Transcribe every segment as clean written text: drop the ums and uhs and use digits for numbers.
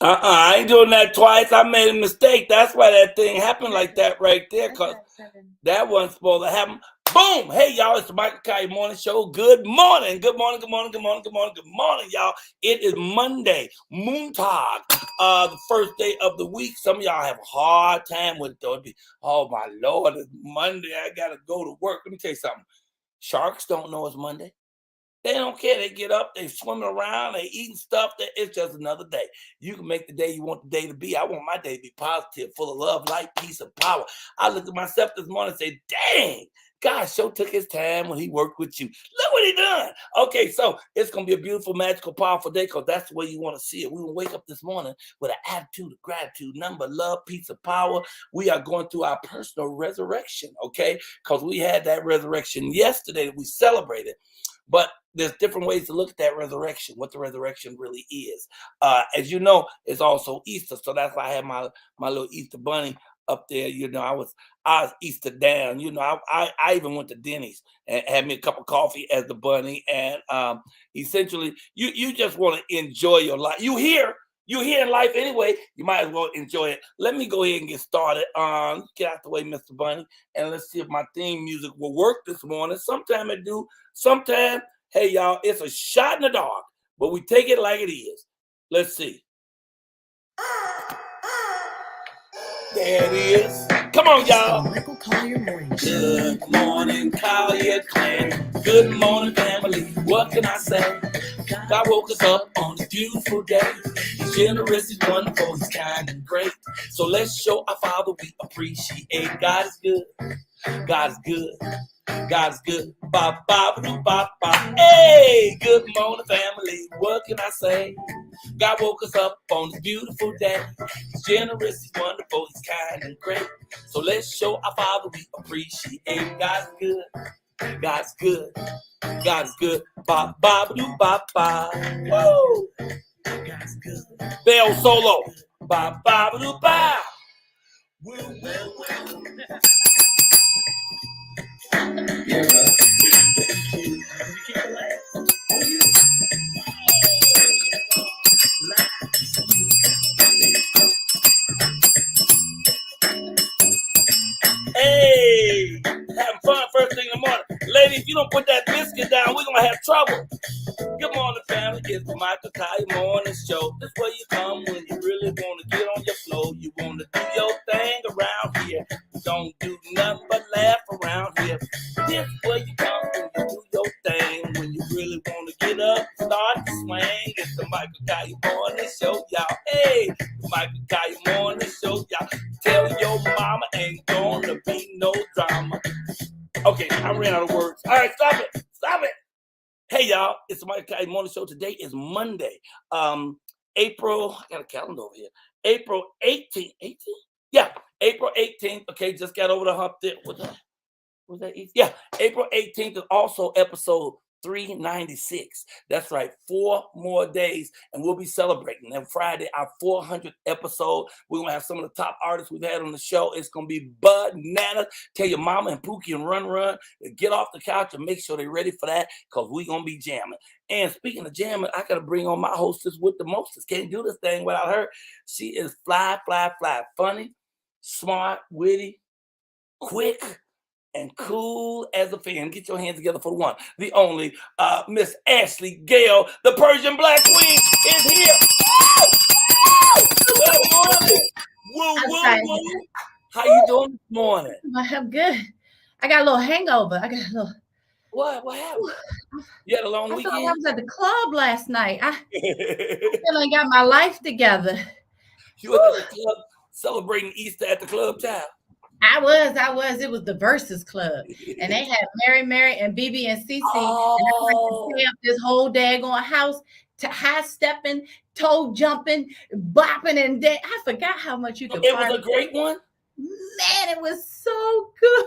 I ain't doing that twice. I made a mistake. That's why that thing happened like that right there, because that wasn't supposed to happen. Boom! Hey, y'all, it's the Michael Colyar Morning Show. Good morning. Good morning, good morning, good morning, good morning, good morning, y'all. It is Monday, Moontag, the first day of the week. Some of y'all have a hard time with it, though. Oh, my Lord, it's Monday. I got to go to work. Let me tell you something. Sharks don't know it's Monday. They don't care. They get up, they swimming around, they eating stuff. It's just another day. You can make the day you want the day to be. I want my day to be positive, full of love, light, peace, and power. I looked at myself this morning and said, dang, God sure took his time when he worked with you. Look what he done. Okay, so it's going to be a beautiful, magical, powerful day, because that's the way you want to see it. We will wake up this morning with an attitude of gratitude, number, love, peace, and power. We are going through our personal resurrection, okay, because we had that resurrection yesterday that we celebrated. But there's different ways to look at that resurrection, what the resurrection really is. As you know, it's also Easter. So that's why I had my little Easter bunny up there. You know, I was Easter down. You know, I even went to Denny's and had me a cup of coffee as the bunny. And essentially, you just want to enjoy your life. You're here in life anyway. You might as well enjoy it. Let me go ahead and get started. Get out the way, Mr. Bunny. And let's see if my theme music will work this morning. Sometime it do. Sometime, hey, y'all, it's a shot in the dark, but we take it like it is. Let's see. There it is. Come on, y'all. Michael Colyar Morning Show. Good morning, Colyar clan. Good morning, family. What can I say? God woke us up on this beautiful day. He's generous, he's wonderful, he's kind and great. So let's show our Father we appreciate. God is good. God is good. God is good. Ba ba ba ba ba. Hey, good morning, family. What can I say? God woke us up on this beautiful day. He's generous, he's wonderful, he's kind and great. So let's show our Father we appreciate. God's good. God's good. God's good. Ba ba ba ba ba. Woo! God's good. Bell solo. Ba ba ba ba. Woo woo woo. Hey, having fun first thing in the morning. Ladies, if you don't put that biscuit down, we're going to have trouble. Good morning, family. It's the Michael Colyar Morning Show. This where you come when you really want to get on your flow. You want to do your thing around here. Don't do nothing but laugh around here. This where you come when you do your thing. When you really want to get up, start to swing. It's the Michael Colyar Morning Show, y'all. Hey, the Michael Colyar Morning Show, y'all. Tell your mama ain't gonna be no drama. Okay, I ran out of words. All right, stop it. Stop it. Hey, y'all, it's the Michael Colyar Morning Show. Today is Monday, April, I got a calendar over here, April 18th, 18th? Yeah, April 18th, okay, just got over the hump there. Was that easy? Yeah, April 18th is also episode 396. That's right, 4 more days, and we'll be celebrating. And Friday, our 400th episode. We're going to have some of the top artists we've had on the show. It's going to be bananas. Tell your mama and Pookie and Run to get off the couch and make sure they're ready for that, because we're going to be jamming. And speaking of jamming, I got to bring on my hostess with the mostest. Can't do this thing without her. She is fly, funny, smart, witty, quick, and cool as a fan. Get your hands together for the one, the only, Miss Ashley Gale, the Persian Black Queen, is here. Good morning. Woo, woo, woo. How you doing this morning? I'm good. I got a little hangover. I got a little. What happened? You had a long weekend? I thought I was at the club last night. I feel like I got my life together. You were at the club celebrating Easter at the club, child? I was. It was the Versus Club, and they had Mary, and BB and CC. Oh. And I had to stay up this whole daggone house, to high stepping, toe jumping, bopping, and I forgot how much you could. It was a great one. Man, it was so good.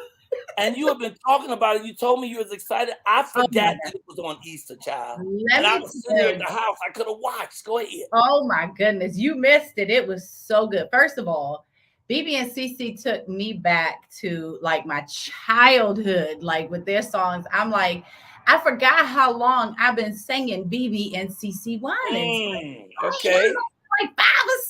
And you have been talking about it. You told me you was excited. I forgot that it was on Easter, child. And I was sitting there at the house. I could have watched. Go ahead. Oh my goodness, you missed it. It was so good. First of all, BB and CC took me back to like my childhood, like with their songs. I'm like, I forgot how long I've been singing BB and CC Winans. Okay. Like 5 or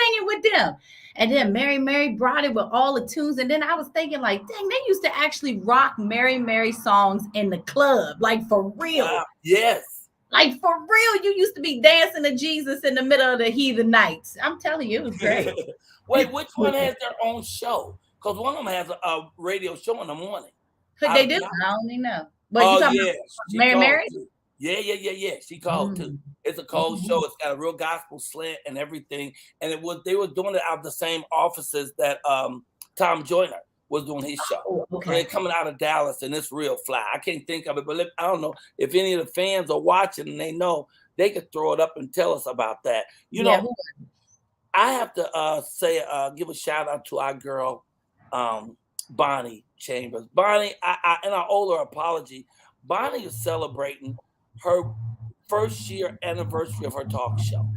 singing with them. And then Mary brought it with all the tunes. And then I was thinking, like, dang, they used to actually rock Mary songs in the club, like for real. Yes. Like for real, you used to be dancing to Jesus in the middle of the heathen nights. I'm telling you, it was great. Wait, which one has their own show? Because one of them has a radio show in the morning. They do? I don't even know. But you talking about Mary? Yeah. She called too. It's a cold show. It's got a real gospel slant and everything. And they were doing it out of the same offices that Tom Joyner was doing his show. Oh, okay. So they're coming out of Dallas, and it's real fly. I can't think of it, but I don't know if any of the fans are watching and they know, they could throw it up and tell us about that. You know, I have to give a shout out to our girl, Bonnie Chambers. Bonnie, and I owe her apology. Bonnie is celebrating her first year anniversary of her talk show.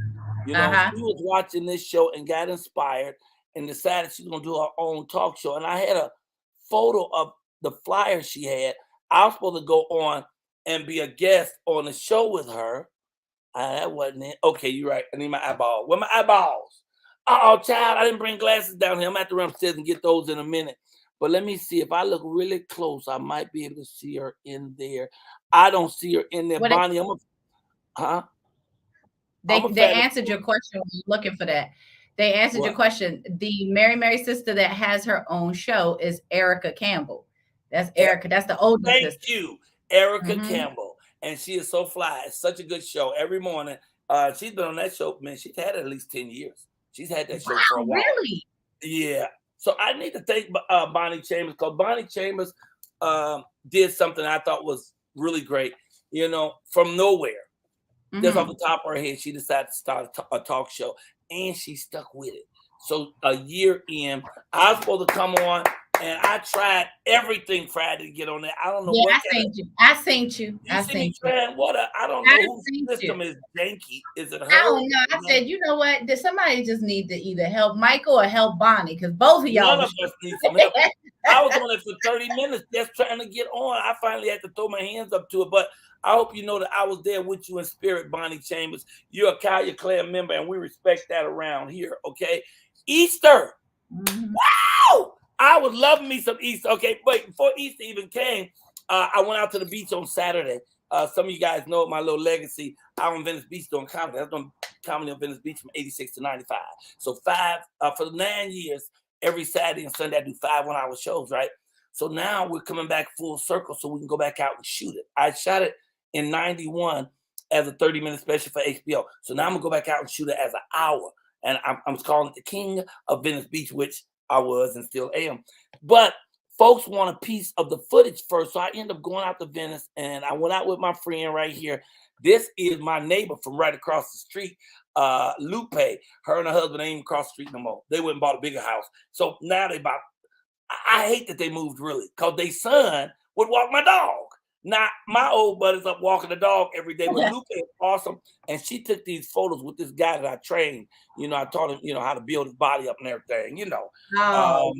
You know, she was watching this show and got inspired and decided she's gonna do her own talk show. And I had a photo of the flyer she had. I was supposed to go on and be a guest on the show with her. That wasn't it. Okay, you're right. I need my eyeball. Where my eyeballs? Oh, child, I didn't bring glasses down here. I'm gonna have to run upstairs and get those in a minute. But let me see. If I look really close, I might be able to see her in there. I don't see her in there. Bonnie, They answered your question when you're looking for that. They answered your question. The Mary sister that has her own show is Erica Campbell. That's Erica. That's the older sister. Thank you, Erica Campbell. And she is so fly. It's such a good show every morning. She's been on that show, man. She's had it at least 10 years. She's had that show for a while. Really? Yeah. So I need to thank Bonnie Chambers, because Bonnie Chambers did something I thought was really great. You know, from nowhere, just off the top of her head, she decided to start a talk show, and she stuck with it. So a year in, I was supposed to come on, and I tried everything Friday to get on there. I don't know what. I seen you. I seen you. I don't know whose system is janky. Is it her? I don't know. I said, you know what? Somebody just need to either help Michael or help Bonnie, because both of y'all. None of us need some help. I was on it for 30 minutes just trying to get on. I finally had to throw my hands up to it, but I hope you know that I was there with you in spirit, Bonnie Chambers. You're a Colyar clan member, and we respect that around here, okay? Easter. Wow! I would love me some Easter. Okay, wait, before Easter even came, I went out to the beach on Saturday. Some of you guys know my little legacy. I was on Venice Beach doing comedy. I was doing comedy on Venice Beach from 86 to 95. So for 9 years, every Saturday and Sunday, I do 5 1-hour shows, right? So now we're coming back full circle so we can go back out and shoot it. I shot it in 91 as a 30-minute special for HBO. So now I'm going to go back out and shoot it as an hour. And I'm calling it the King of Venice Beach, which I was and still am. But folks want a piece of the footage first. So I end up going out to Venice, and I went out with my friend right here. This is my neighbor from right across the street, Lupe. Her and her husband ain't even across the street no more. They went and bought a bigger house. So now I hate that they moved really, because their son would walk my dog. Now, my old buddy's up walking the dog every day, but Lupe is awesome. And she took these photos with this guy that I trained. You know, I taught him, how to build his body up and everything, Now,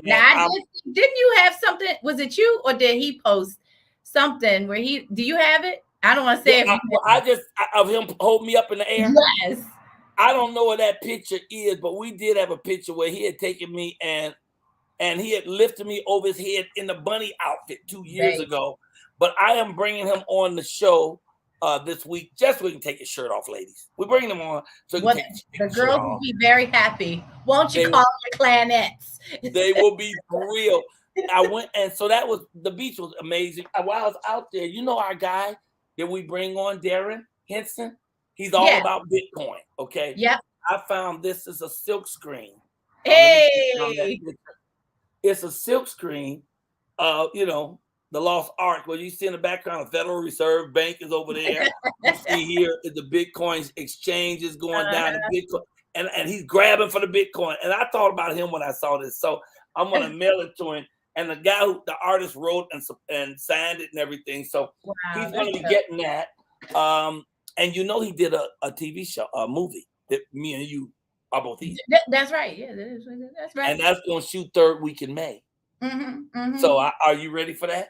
didn't you have something? Was it you, or did he post something where do you have it? I don't want to say it. Of him holding me up in the air. Yes. I don't know what that picture is, but we did have a picture where he had taken me and he had lifted me over his head in the bunny outfit 2 years ago. But I am bringing him on the show this week, just so we can take his shirt off, ladies. We're bringing him on so the girls will be very happy. Won't you call your clanettes? They will be for real. I went, and so the beach was amazing. While I was out there, our guy that we bring on, Darren Henson, he's all about Bitcoin. Okay. Yep. I found this is a silk screen. Hey, it's a silk screen. The Lost Ark, where you see in the background, the Federal Reserve Bank is over there. You see here the Bitcoin exchange is going down. The Bitcoin, and he's grabbing for the Bitcoin. And I thought about him when I saw this, so I'm gonna mail it to him. And the guy the artist wrote and signed it and everything, so he's gonna be getting that. And he did a TV show, a movie that me and you are both in. That's right. Yeah, that's right. And that's gonna shoot 3rd week in May. So are you ready for that?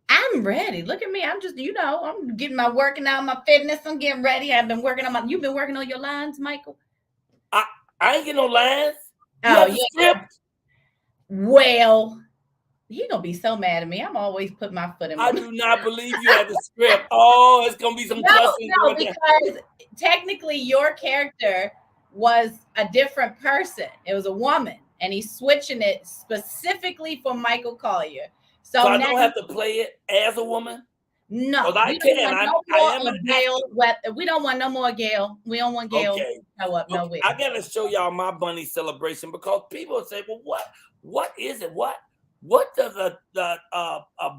I'm ready. Look at me. I'm just, I'm getting my working out, my fitness. I'm getting ready. I've been working on you've been working on your lines, Michael? I ain't get no lines. You Oh, have the yeah. script? Well, you're going to be so mad at me. I'm always putting my foot in my I do not believe you had the script. Oh, it's going to be some cussing. No, because technically your character was a different person. It was a woman, and he's switching it specifically for Michael Colyar. So I don't have to play it as a woman? No, I can. I am an Gail. We don't want no more Gail. We don't want Gail. Okay. Show up nowhere. I gotta show y'all my bunny celebration because people say, "Well, what is it? What does a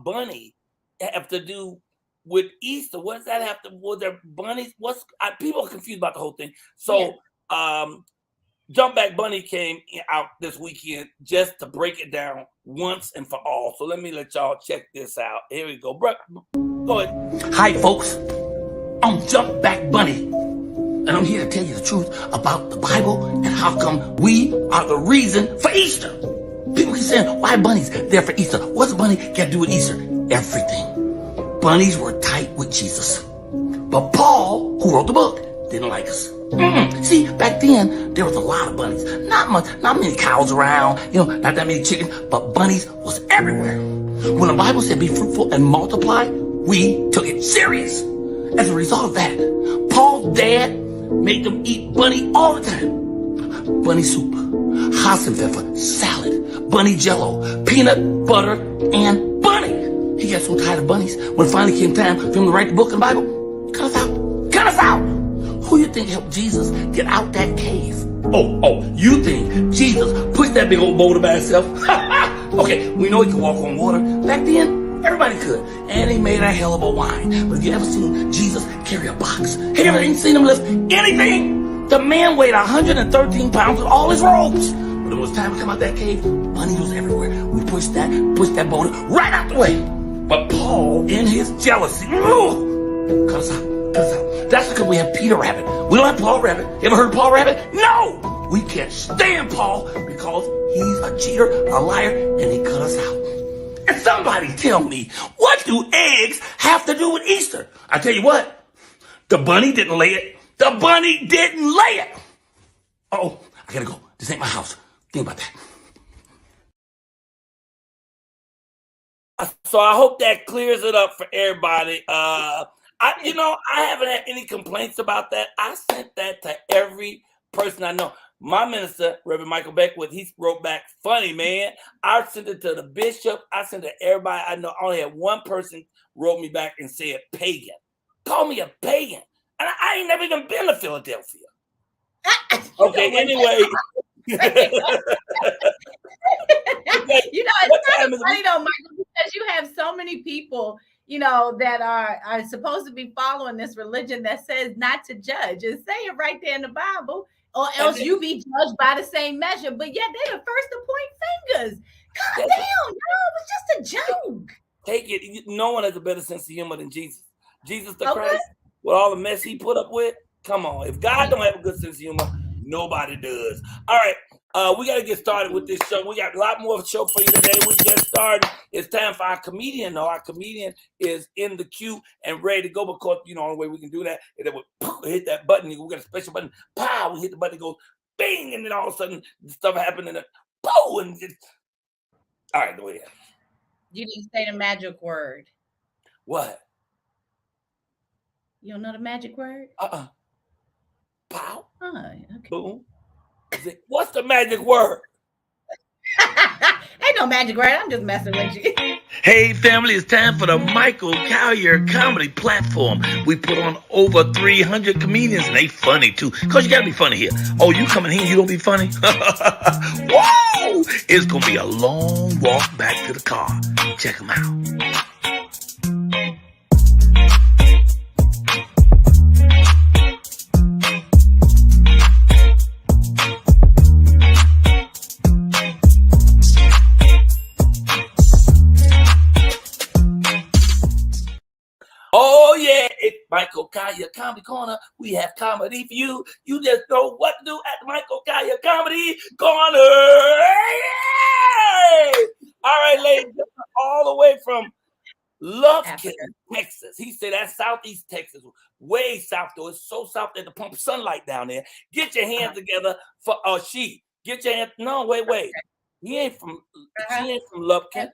bunny have to do with Easter? What does that have to? Well, their bunnies? People are confused about the whole thing. So, Jump Back Bunny came out this weekend just to break it down once and for all. So let me let y'all check this out. Here we go, bro. Go ahead. Hi, folks. I'm Jump Back Bunny, and I'm here to tell you the truth about the Bible and how come we are the reason for Easter. People keep saying, why bunnies there for Easter? What's a bunny got to do with Easter? Everything. Bunnies were tight with Jesus. But Paul, who wrote the book, didn't like us. See, back then, there was a lot of bunnies. Not many cows around, not that many chickens, but bunnies was everywhere. When the Bible said be fruitful and multiply, we took it serious. As a result of that, Paul's dad made them eat bunny all the time. Bunny soup, Hassenpfeffer, salad, bunny jello, peanut butter, and bunny. He got so tired of bunnies, when it finally came time for him to write the book in the Bible, cut us out. Cut us out! Who you think helped Jesus get out that cave? Oh, you think Jesus pushed that big old boulder by himself? Okay, we know he could walk on water. Back then, everybody could. And he made a hell of a wine. But have you ever seen Jesus carry a box? Have you ever seen him lift anything? The man weighed 113 pounds with all his robes. But it was time to come out that cave. Bunny was everywhere. We pushed that boulder right out the way. But Paul, in his jealousy, cut us out. That's because we have Peter Rabbit. We don't have Paul Rabbit. You ever heard of Paul Rabbit? No! We can't stand Paul because he's a cheater, a liar, and he cut us out. And somebody tell me, what do eggs have to do with Easter? I tell you what, the bunny didn't lay it. The bunny didn't lay it. Oh, I gotta go. This ain't my house. Think about that. So I hope that clears it up for everybody. I haven't had any complaints about that. I sent that to every person I know. My minister, Reverend Michael Beckwith, he wrote back, funny, man. I sent it to the bishop. I sent it to everybody I know. I only had one person wrote me back and said pagan. Call me a pagan. And I ain't never even been to Philadelphia. Okay, anyway. It's kind of funny though, Michael, because you have so many people that are supposed to be following this religion that says not to judge. And say it right there in the Bible, or else you be judged by the same measure. But yet they're the first to point fingers. God damn, it was just a joke. Take it. No one has a better sense of humor than Jesus. Jesus the Christ, with all the mess he put up with. Come on. If God don't have a good sense of humor, nobody does. All right. We got to get started with this show. We got a lot more show for you today. We just started. It's time for our comedian, though. Our comedian is in the queue and ready to go because, the only way we can do that is that we hit that button. We got a special button. Pow! We hit the button. It goes bing. And then all of a sudden, stuff happened. And boom. And all right, go ahead. You didn't say the magic word. What? You don't know the magic word? Pow. Oh, okay. Boom. What's the magic word? Ain't no magic word. I'm just messing with you. Hey, family, it's time for the Michael Colyar comedy platform. We put on over 300 comedians, and they funny, too. Because you got to be funny here. Oh, you coming here and you don't be funny? Whoa! It's going to be a long walk back to the car. Check them out. Oh, yeah, it's Michael Colyar Comedy Corner. We have comedy for you. You just know what to do at the Michael Colyar Comedy Corner. Hey! All right, ladies, all the way from Lufkin, Texas. He said that's Southeast Texas, way south though. It's so south that the pump of sunlight down there. Get your hands together for she. Get your hands. No, wait. He ain't from. She ain't from Lufkin.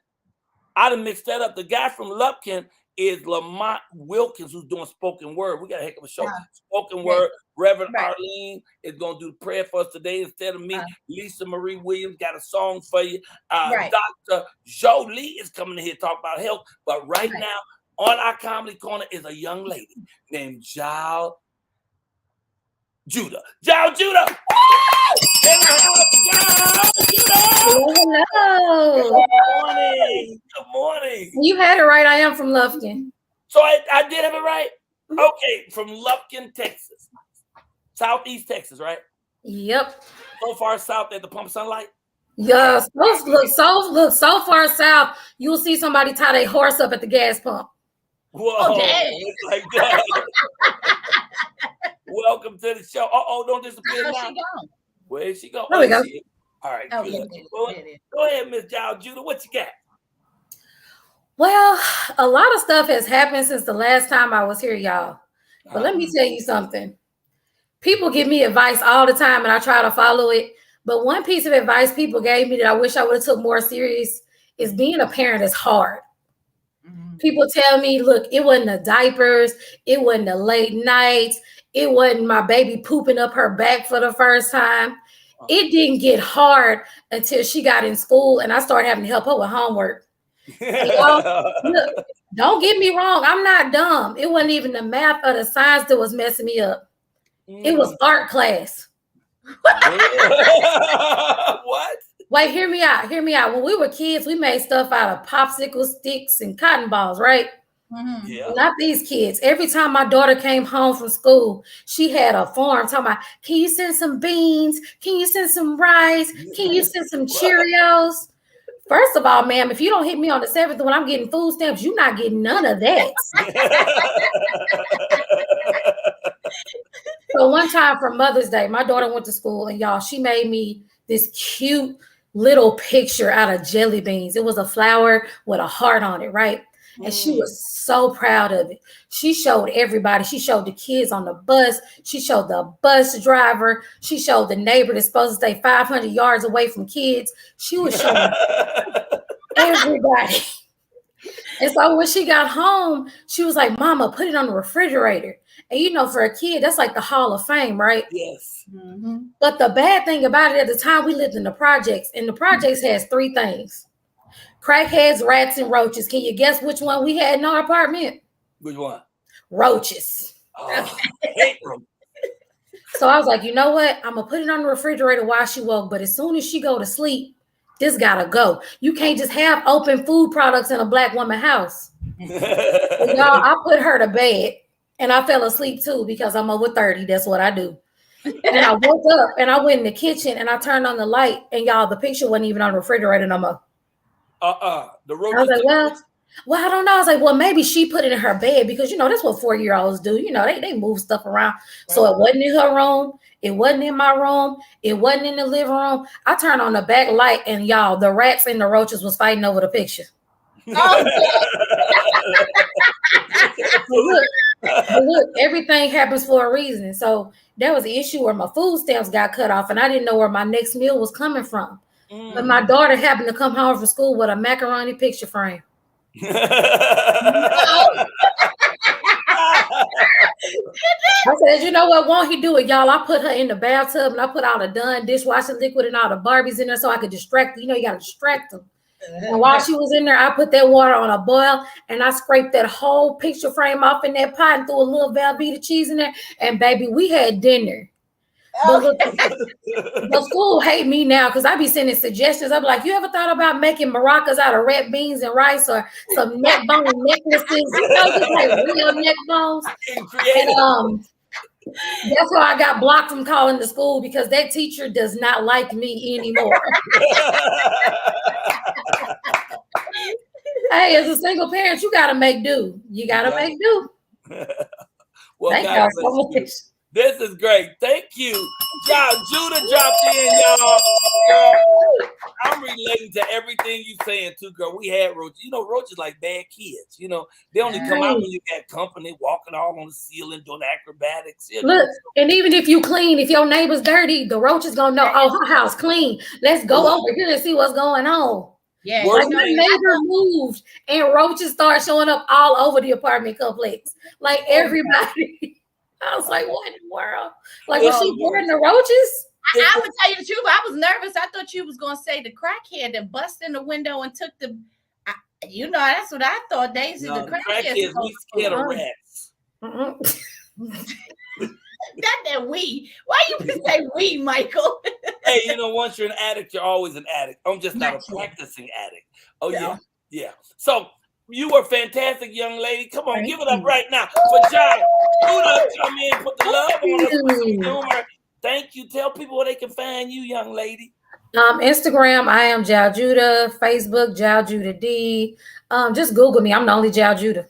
I done mixed that up. The guy from Lufkin is Lamont Wilkins, who's doing spoken word. We got a heck of a show. Spoken word. Reverend Arlene is going to do the prayer for us today instead of me. Lisa Marie Williams got a song for you. Dr. Jolie is coming in here to talk about health. But right now, on our comedy corner is a young lady named Jal Judah. Jal Judah! Hello. Good morning. You had it right. I am from Lufkin. So I did have it right? Okay, from Lufkin, Texas. Southeast Texas, right? Yep. So far south at the pump of sunlight? Yes. Look so far south, you'll see somebody tie their horse up at the gas pump. Whoa. It's like that. Welcome to the show. Don't disappear now. Where'd she go? There we go. All right, good. Go ahead, Miss Jal Judah. What you got? Well, a lot of stuff has happened since the last time I was here, y'all. But let me tell you something. People give me advice all the time, and I try to follow it. But one piece of advice people gave me that I wish I would have took more serious is being a parent is hard. People tell me, look, it wasn't the diapers. It wasn't the late nights. It wasn't my baby pooping up her back for the first time. It didn't get hard until she got in school and I started having to help her with homework. Look, don't get me wrong. I'm not dumb. It wasn't even the math or the science that was messing me up. It was art class. What? Wait, hear me out. When we were kids, we made stuff out of popsicle sticks and cotton balls, right? Yeah. Not these kids. Every time my daughter came home from school, she had a form talking about, can you send some beans? Can you send some rice? Can you send some Cheerios? First of all, ma'am, if you don't hit me on the 7th when I'm getting food stamps, you're not getting none of that. So one time for Mother's Day, my daughter went to school and y'all, she made me this cute little picture out of jelly beans. It was a flower with a heart on it, right? And she was so proud of it. She showed everybody. She showed the kids on the bus. She showed the bus driver. She showed the neighbor that's supposed to stay 500 yards away from kids. She was showing everybody. And so when she got home, she was like, Mama, put it on the refrigerator. And you know, for a kid, that's like the Hall of Fame, right? Yes. But the bad thing about it, at the time we lived in the projects, and the projects has 3 things. Crackheads, rats, and roaches. Can you guess which one we had in our apartment? Which one? Roaches. Oh, I hate roaches. So I was like, you know what? I'm going to put it on the refrigerator while she woke. But as soon as she go to sleep, this got to go. You can't just have open food products in a Black woman house. So y'all, I put her to bed. And I fell asleep too because I'm over 30. That's what I do. And I woke up and I went in the kitchen and I turned on the light. And y'all, the picture wasn't even on the refrigerator no more. The roaches. I was like, well, I don't know. I was like, well, maybe she put it in her bed because, you know, that's what 4-year-olds do. You know, they move stuff around. So it wasn't in her room. It wasn't in my room. It wasn't in the living room. I turned on the back light and y'all, the rats and the roaches was fighting over the picture. Look, everything happens for a reason. So there was an issue where my food stamps got cut off and I didn't know where my next meal was coming from. But my daughter happened to come home from school with a macaroni picture frame. I said, you know what? Won't he do it, y'all? I put her in the bathtub and I put all the Dawn dishwashing liquid and all the Barbies in there so I could distract her. You know, you got to distract them. And while she was in there, I put that water on a boil and I scraped that whole picture frame off in that pot and threw a little Velveeta cheese in there. And baby, we had dinner. But look, the school hate me now because I be sending suggestions. I'm like, you ever thought about making maracas out of red beans and rice or some neck bone necklaces? You know, just like real neck bones. And that's why I got blocked from calling the school because that teacher does not like me anymore. Hey, as a single parent, you got to make do. You got to make do. Well, thank y'all so much. This is great. Thank you. Judah dropped in, y'all. Girl, I'm relating to everything you saying too, girl. We had roaches. You know, roaches like bad kids. You know, they only come out when you got company, walking all on the ceiling, doing acrobatics. You know? Look, and even if you clean, if your neighbor's dirty, the roaches gonna know, oh, her house clean. Let's go over here and see what's going on. Yeah, like my neighbor moved and roaches started showing up all over the apartment complex. Like everybody. I was like, what in the world? Like, was she boarding the roaches? I would tell you the truth. I was nervous. I thought you was going to say the crackhead that busted in the window and took the, you know, that's what I thought. Daisy, no, the crackhead. We scared of rats. That we. Why you say we, Michael? Hey, you know, once you're an addict, you're always an addict. I'm just not a practicing addict. Oh, yeah. So you were fantastic, young lady. Come on, give it up right now for John. Judah, come in, put the love on us with some humor. Thank you. Tell people where they can find you, young lady. Instagram, I am Jal Judah. Facebook, Jal Judah D. Just Google me. I'm the only Jal Judah.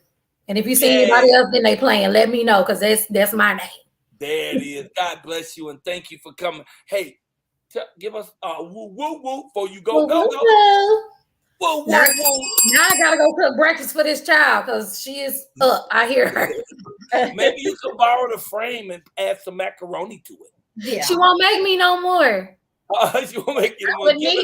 And if you see anybody else then they playing, let me know because that's my name. There it is. God bless you and thank you for coming. Hey, give us woo woo woo before you go. Go. Woo, woo, now, woo. Now I gotta go cook breakfast for this child because she is up. I hear her. Maybe you could borrow the frame and add some macaroni to it. Yeah. She won't make me no more. She won't make you no more. Thank you,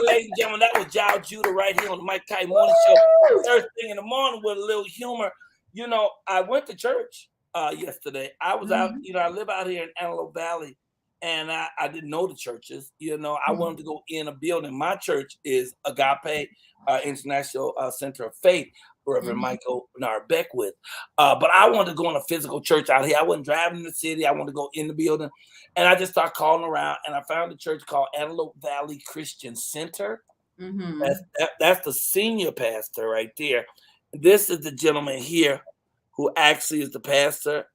ladies and gentlemen. That was Jal Judah right here on the Michael Colyar Morning Show. First thing in the morning with a little humor. You know, I went to church yesterday. I was out, you know, I live out here in Antelope Valley. And I didn't know the churches. You know, I wanted to go in a building. My church is Agape International Center of Faith, Reverend Michael Colyar Beckwith. But I wanted to go in a physical church out here. I wasn't driving in the city. I wanted to go in the building. And I just started calling around. And I found a church called Antelope Valley Christian Center. That's the senior pastor right there. This is the gentleman here who actually is the pastor,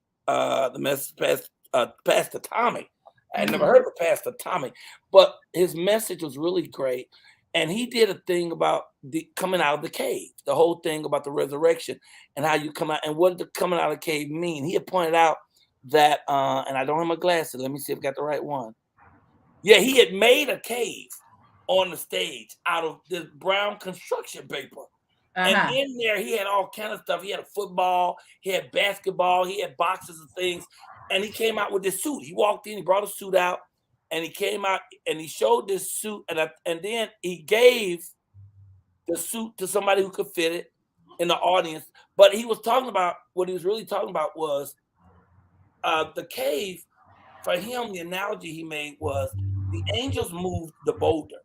Pastor Tommy. I had never heard of Pastor Tommy, but his message was really great. And he did a thing about the coming out of the cave, the whole thing about the resurrection and how you come out and what did coming out of the cave mean. He had pointed out that, and I don't have my glasses. Let me see if I got the right one. Yeah, he had made a cave on the stage out of this brown construction paper. And in there, he had all kind of stuff. He had a football, he had basketball, he had boxes of things. And he came out with this suit. He walked in, he brought a suit out, and he came out and he showed this suit. And then he gave the suit to somebody who could fit it in the audience. But he was talking about, what he was really talking about was the cave. For him, the analogy he made was the angels moved the boulder,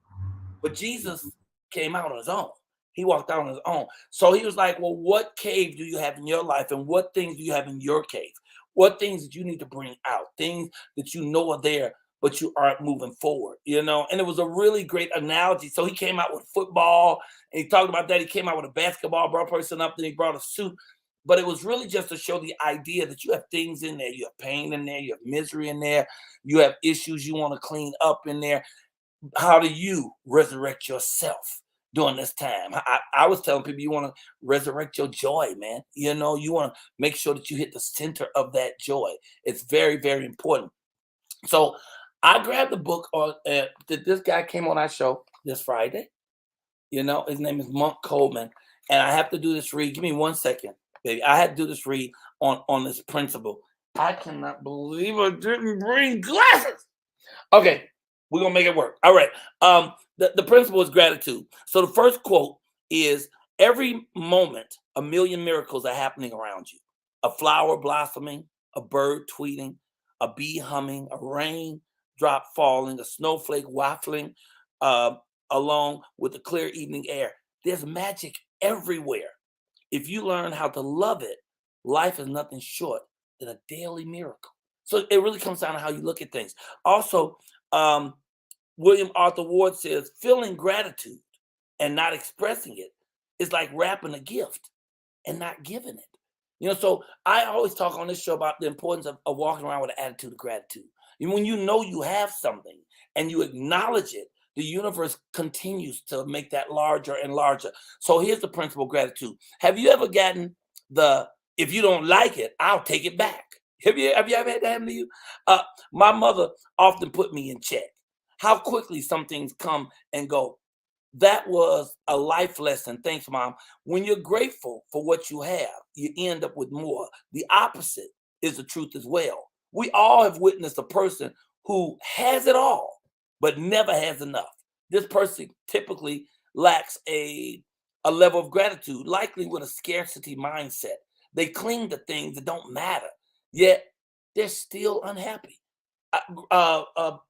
but Jesus came out on his own. He walked out on his own. So he was like, well, what cave do you have in your life? And what things do you have in your cave? What things that you need to bring out? Things that you know are there, but you aren't moving forward, you know? And it was a really great analogy. So he came out with football, and he talked about that. He came out with a basketball, brought a person up, then he brought a suit. But it was really just to show the idea that you have things in there. You have pain in there. You have misery in there. You have issues you want to clean up in there. How do you resurrect yourself during this time? I was telling people you want to resurrect your joy, man. You know, you want to make sure that you hit the center of that joy. It's very, very important. So I grabbed the book that this guy came on our show this Friday. You know, his name is Monk Coleman. And I have to do this read. Give me 1 second, baby. I had to do this read on this principle. I cannot believe I didn't bring glasses. Okay, we're going to make it work. All right. The principle is gratitude. So the first quote is, every moment, a million miracles are happening around you. A flower blossoming, a bird tweeting, a bee humming, a rain drop falling, a snowflake waffling along with the clear evening air. There's magic everywhere. If you learn how to love it, life is nothing short than a daily miracle. So it really comes down to how you look at things. Also, William Arthur Ward says, feeling gratitude and not expressing it is like wrapping a gift and not giving it. You know, so I always talk on this show about the importance of walking around with an attitude of gratitude. And when you know you have something and you acknowledge it, the universe continues to make that larger and larger. So here's the principle of gratitude. Have you ever gotten if you don't like it, I'll take it back? Have you ever had that happen to you? My mother often put me in check. How quickly some things come and go. That was a life lesson. Thanks, Mom. When you're grateful for what you have, you end up with more. The opposite is the truth as well. We all have witnessed a person who has it all, but never has enough. This person typically lacks a level of gratitude, likely with a scarcity mindset. They cling to things that don't matter, yet they're still unhappy. Bob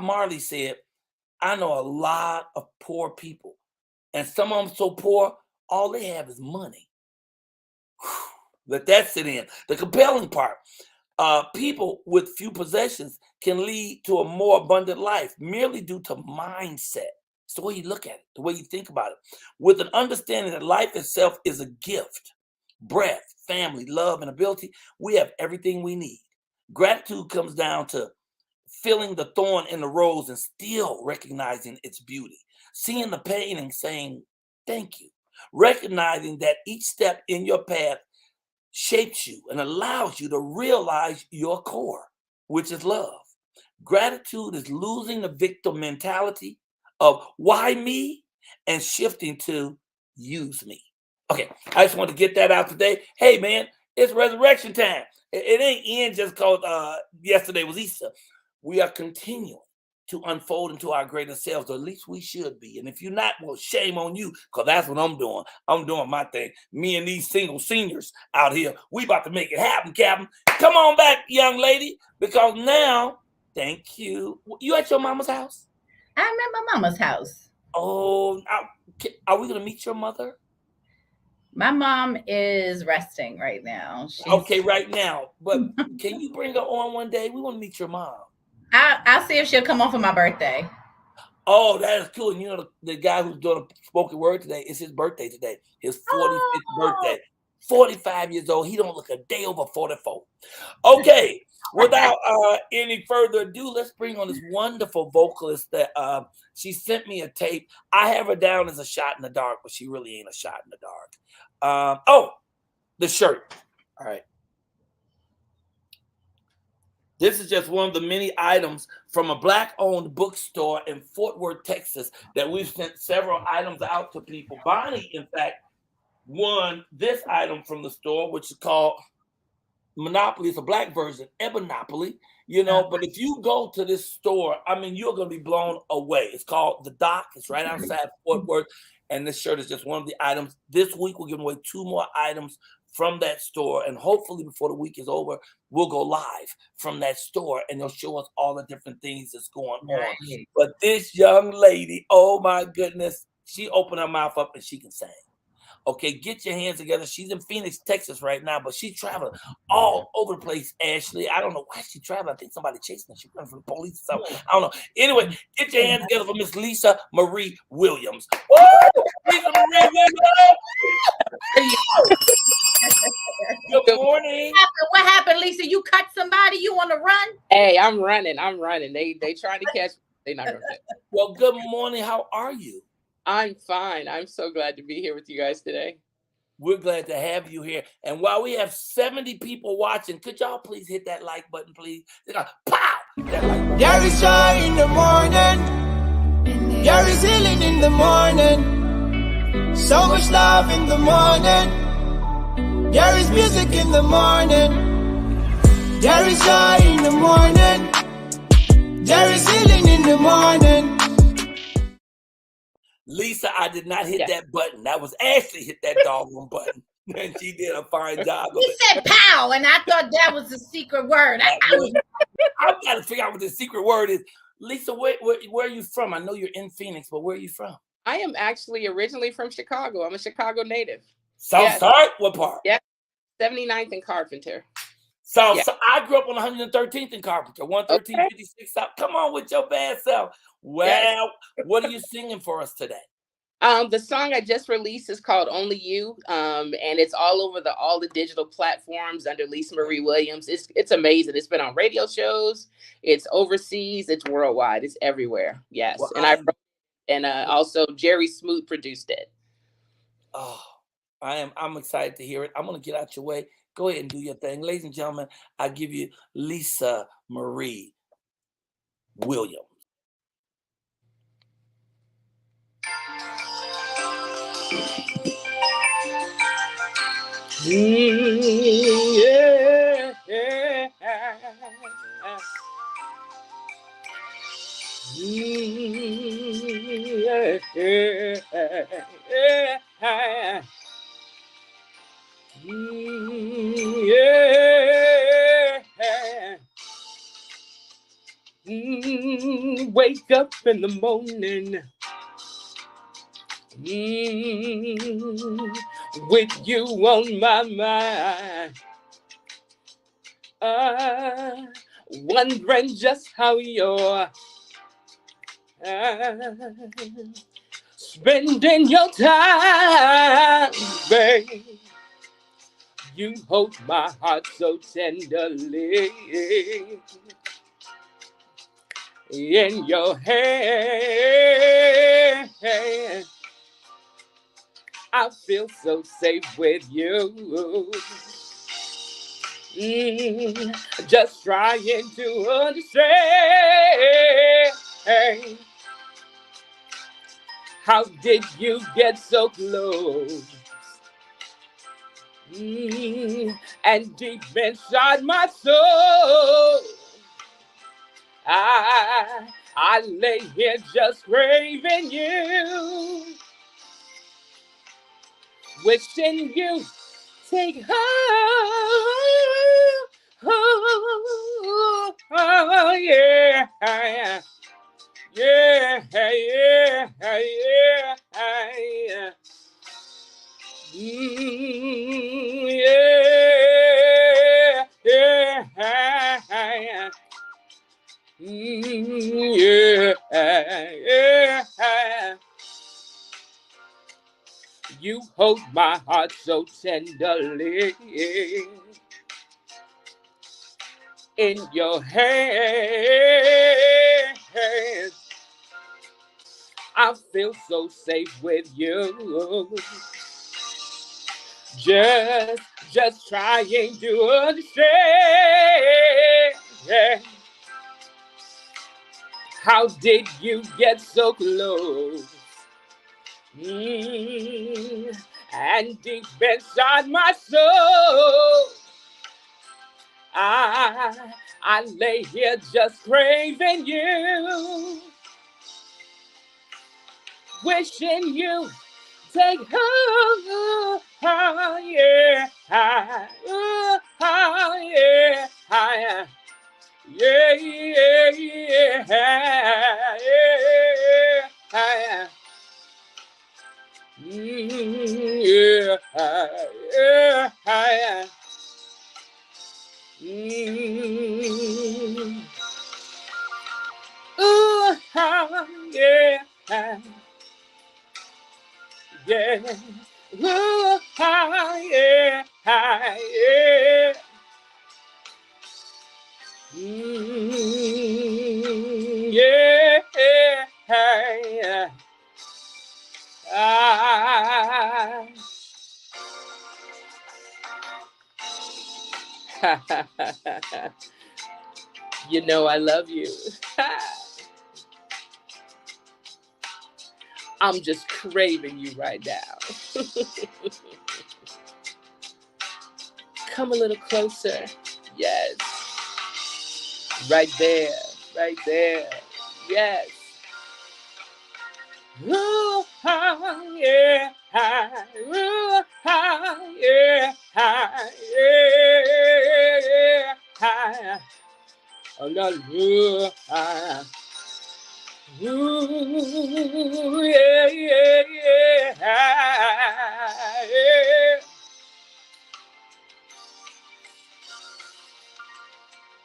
Marley said, I know a lot of poor people, and some of them so poor, all they have is money. Let that sit in. The compelling part, people with few possessions can lead to a more abundant life merely due to mindset. It's the way you look at it, the way you think about it. With an understanding that life itself is a gift, breath, family, love, and ability, we have everything we need. Gratitude comes down to feeling the thorn in the rose and still recognizing its beauty, seeing the pain and saying, thank you, recognizing that each step in your path shapes you and allows you to realize your core, which is love. Gratitude is losing the victim mentality of why me and shifting to use me. Okay, I just want to get that out today. Hey, man, it's resurrection time. It ain't end just because yesterday was Easter. We are continuing to unfold into our greater selves, or at least we should be. And if you're not, well, shame on you, because that's what I'm doing. I'm doing my thing. Me and these single seniors out here, we about to make it happen, Captain. Come on back, young lady, because now, thank you. You at your mama's house? I'm at my mama's house. Oh, are we going to meet your mother? My mom is resting right now. Okay, right now. But can you bring her on one day? We want to meet your mom. I'll see if she'll come on for my birthday. Oh, that is cool. And you know, the guy who's doing a spoken word today, it's his birthday today. His 45th birthday. 45 years old. He don't look a day over 44. Okay, without any further ado, let's bring on this wonderful vocalist that she sent me a tape. I have her down as a shot in the dark, but she really ain't a shot in the dark. Oh, the shirt. All right. This is just one of the many items from a Black-owned bookstore in Fort Worth, Texas, that we've sent several items out to people. Bonnie, in fact, won this item from the store, which is called Monopoly. It's a Black version, Ebanopoly, you know. But if you go to this store, I mean, you're going to be blown away. It's called The Dock. It's right outside Fort Worth, and this shirt is just one of the items. This week, we're giving away 2 more items from that store, and hopefully before the week is over, we'll go live from that store and they'll show us all the different things that's going on. But this young lady, oh my goodness, she opened her mouth up and she can sing. Okay, get your hands together. She's in Phoenix, Texas right now, but she's traveling all over the place, Ashley. I don't know why she's traveling. I think somebody chasing her. She's running from the police or something. I don't know. Anyway, get your hands together for Miss Lisa Marie Williams. Woo! Lisa Marie Williams! Good morning. What happened, Lisa? You cut somebody? You want to run? Hey, I'm running. They trying to catch me. They not gonna catch me. Well, good morning. How are you? I'm fine. I'm so glad to be here with you guys today. We're glad to have you here. And while we have 70 people watching, could y'all please hit that like button, please? Pow! There is joy in the morning. There is healing in the morning. So much love in the morning. There is music in the morning. There is joy in the morning. There is healing in the morning. Lisa, I did not hit that button. That was Ashley hit that doggone button. And she did a fine job. He said pow, and I thought that was the secret word. I've got to figure out what the secret word is. Lisa, where are you from? I know you're in Phoenix, but where are you from? I am actually originally from Chicago. I'm a Chicago native. South side? What part? Yeah, 79th and Carpenter. So I grew up on 113th and Carpenter, 11356 South. Come on with your bad self. Well, what are you singing for us today? The song I just released is called Only You, and it's all over all the digital platforms under Lisa Marie Williams. It's amazing. It's been on radio shows. It's overseas. It's worldwide. It's everywhere. Yes, well, and also Jerry Smoot produced it. Oh, I'm excited to hear it. I'm gonna get out your way. Go ahead and do your thing. Ladies and gentlemen, I give you Lisa Marie Williams. Yeah. Wake up in the morning with you on my mind, wondering just how you're spending your time, babe. You hold my heart so tenderly in your hand. I feel so safe with you. Just trying to understand. How did you get so close? And deep inside my soul, I lay here just craving you, wishing you take home. Oh, yeah. Yeah, yeah, yeah, yeah. Yeah, yeah, yeah. You hold my heart so tenderly in your hands. I feel so safe with you. Just trying to understand. How did you get so close? And deep inside my soul, I lay here just craving you, wishing you take home. Oh, yeah. Oh, yeah. Yeah, yeah, yeah. Yeah, yeah. Ooh, yeah. Yeah. Ooh, yeah. Yeah. Yeah. You know I love you. I'm just craving you right now. Come a little closer. Yes. Right there. Right there. Yes. Ooh, yeah. Ooh, yeah. Yeah. Oh, no. Ooh, ooh, yeah, yeah, yeah.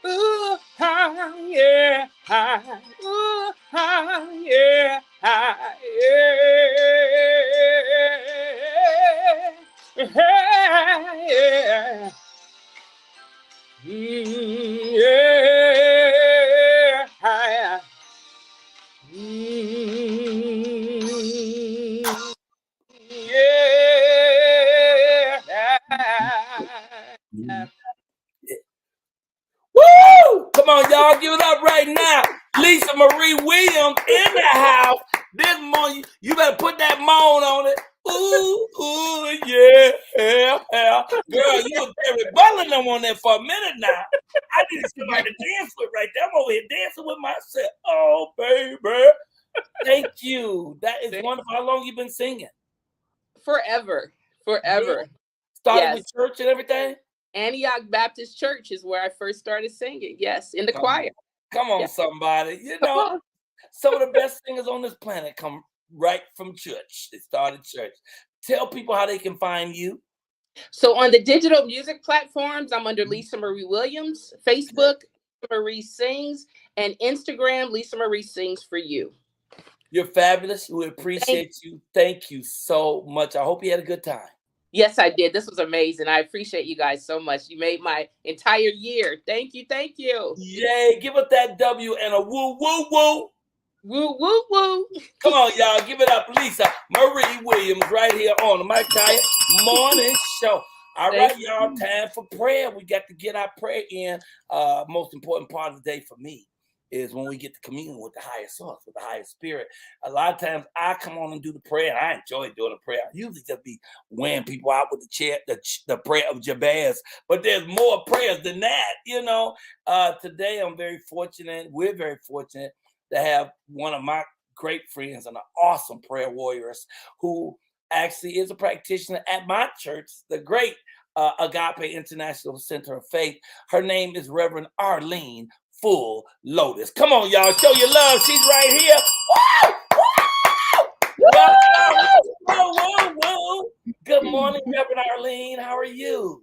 Ooh, yeah. Ooh, yeah. Yeah. Yeah. Come on, y'all, give it up right now. Lisa Marie Williams in the house this morning. You better put that moan on it. Ooh, yeah. Girl, you was very bubbling them on there for a minute now. I need somebody to dance with right there. I'm over here dancing with myself. Oh, baby. Thank you. That is wonderful. How long you been singing? Forever. Yeah. Started with church and everything? Antioch Baptist Church is where I first started singing. Yes, in the choir. Come on, somebody. You know, some of the best singers on this planet come right from church. They started church. Tell people how they can find you. So on the digital music platforms, I'm under Lisa Marie Williams, Facebook, Lisa Marie Sings, and Instagram, Lisa Marie Sings for You. You're fabulous. We appreciate you. Thank you so much. I hope you had a good time. Yes, I did. This was amazing. I appreciate you guys so much. You made my entire year. Thank you. Thank you. Yay. Give us that W and a woo, woo, woo. Woo, woo, woo. Come on, y'all. Give it up, Lisa Marie Williams, right here on the Michael Colyar Morning Show. All right, y'all. Time for prayer. We got to get our prayer in. Most important part of the day for me is when we get to commune with the higher source, with the higher spirit. A lot of times I come on and do the prayer, and I enjoy doing the prayer. I usually just be weighing people out with the prayer of Jabez, but there's more prayers than that, you know. Today I'm very fortunate. We're very fortunate to have one of my great friends and an awesome prayer warriors who actually is a practitioner at my church, the great Agape International Center of Faith. Her name is Reverend Arlene Full Lotus. Come on, y'all. Show your love. She's right here. Whoa. Good morning, Reverend Arlene. How are you?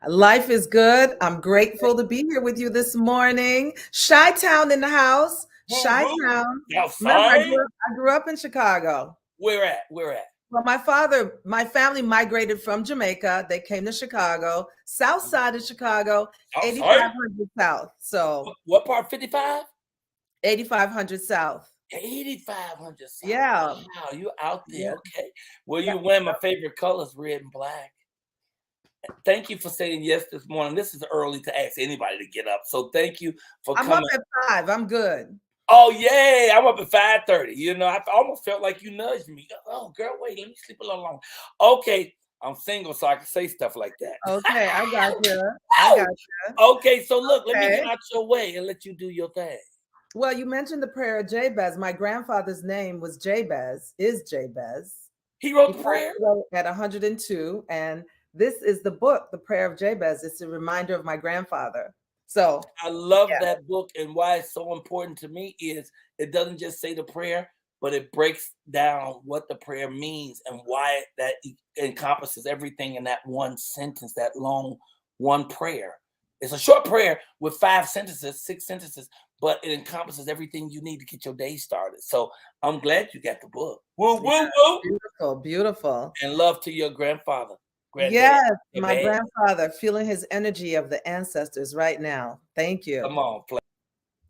Life is good. I'm grateful to be here with you this morning. Chi-Town in the house. Chi-Town. Remember, I grew up in Chicago. Where at? Well, my family migrated from Jamaica. They came to Chicago, south side of Chicago, 8500 South. So what part? 55? 8500 South. 8500 South. Yeah. Wow, you out there. Yeah. Okay. Well, you wearing my favorite colors, red and black. Thank you for saying yes this morning. This is early to ask anybody to get up. So thank you for coming. I'm up at 5. I'm good. Oh, yay. I'm up at 5:30. You know, I almost felt like you nudged me. Oh, girl, wait, let me sleep a little longer. Okay, I'm single, so I can say stuff like that. Okay, I got you. Okay, so look, let me get out your way and let you do your thing. Well, you mentioned the prayer of Jabez. My grandfather's name was Jabez, is Jabez. He wrote the prayer? At 102, and this is the book, The Prayer of Jabez. It's a reminder of my grandfather. So I love that book, and why it's so important to me is it doesn't just say the prayer, but it breaks down what the prayer means and why that encompasses everything in that one sentence, that long one prayer. It's a short prayer with 5 sentences, 6 sentences, but it encompasses everything you need to get your day started. So I'm glad you got the book. Woo. Beautiful. And love to your grandfather. Yes, my grandfather, feeling his energy of the ancestors right now. Thank you. Come on, play.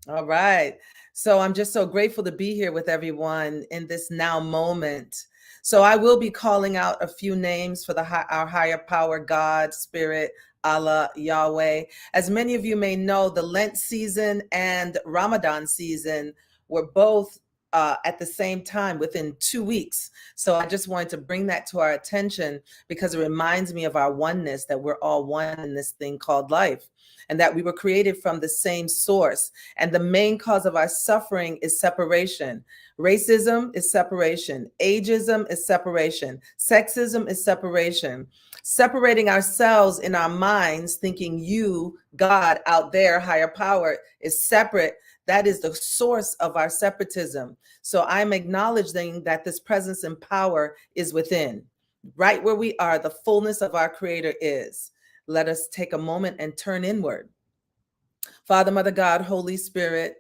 All right. So I'm just so grateful to be here with everyone in this now moment. So I will be calling out a few names for our higher power, God, Spirit, Allah, Yahweh. As many of you may know, the Lent season and Ramadan season were both at the same time within 2 weeks. So I just wanted to bring that to our attention because it reminds me of our oneness, that we're all one in this thing called life, and that we were created from the same source. And the main cause of our suffering is separation. Racism is separation. Ageism is separation. Sexism is separation. Separating ourselves in our minds, thinking you, God out there, higher power, is separate. That is the source of our separatism. So I'm acknowledging that this presence and power is within. Right where we are, the fullness of our Creator is. Let us take a moment and turn inward. Father, Mother God, Holy Spirit,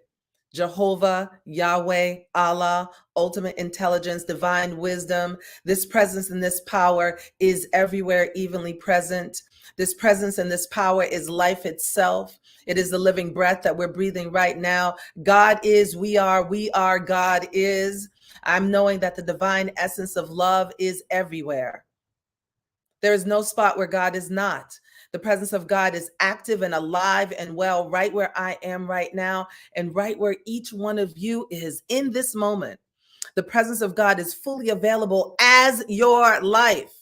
Jehovah, Yahweh, Allah, ultimate intelligence, divine wisdom, this presence and this power is everywhere evenly present. This presence and this power is life itself. It is the living breath that we're breathing right now. God is, we are, God is. I'm knowing that the divine essence of love is everywhere. There is no spot where God is not. The presence of God is active and alive and well right where I am right now and right where each one of you is in this moment. The presence of God is fully available as your life.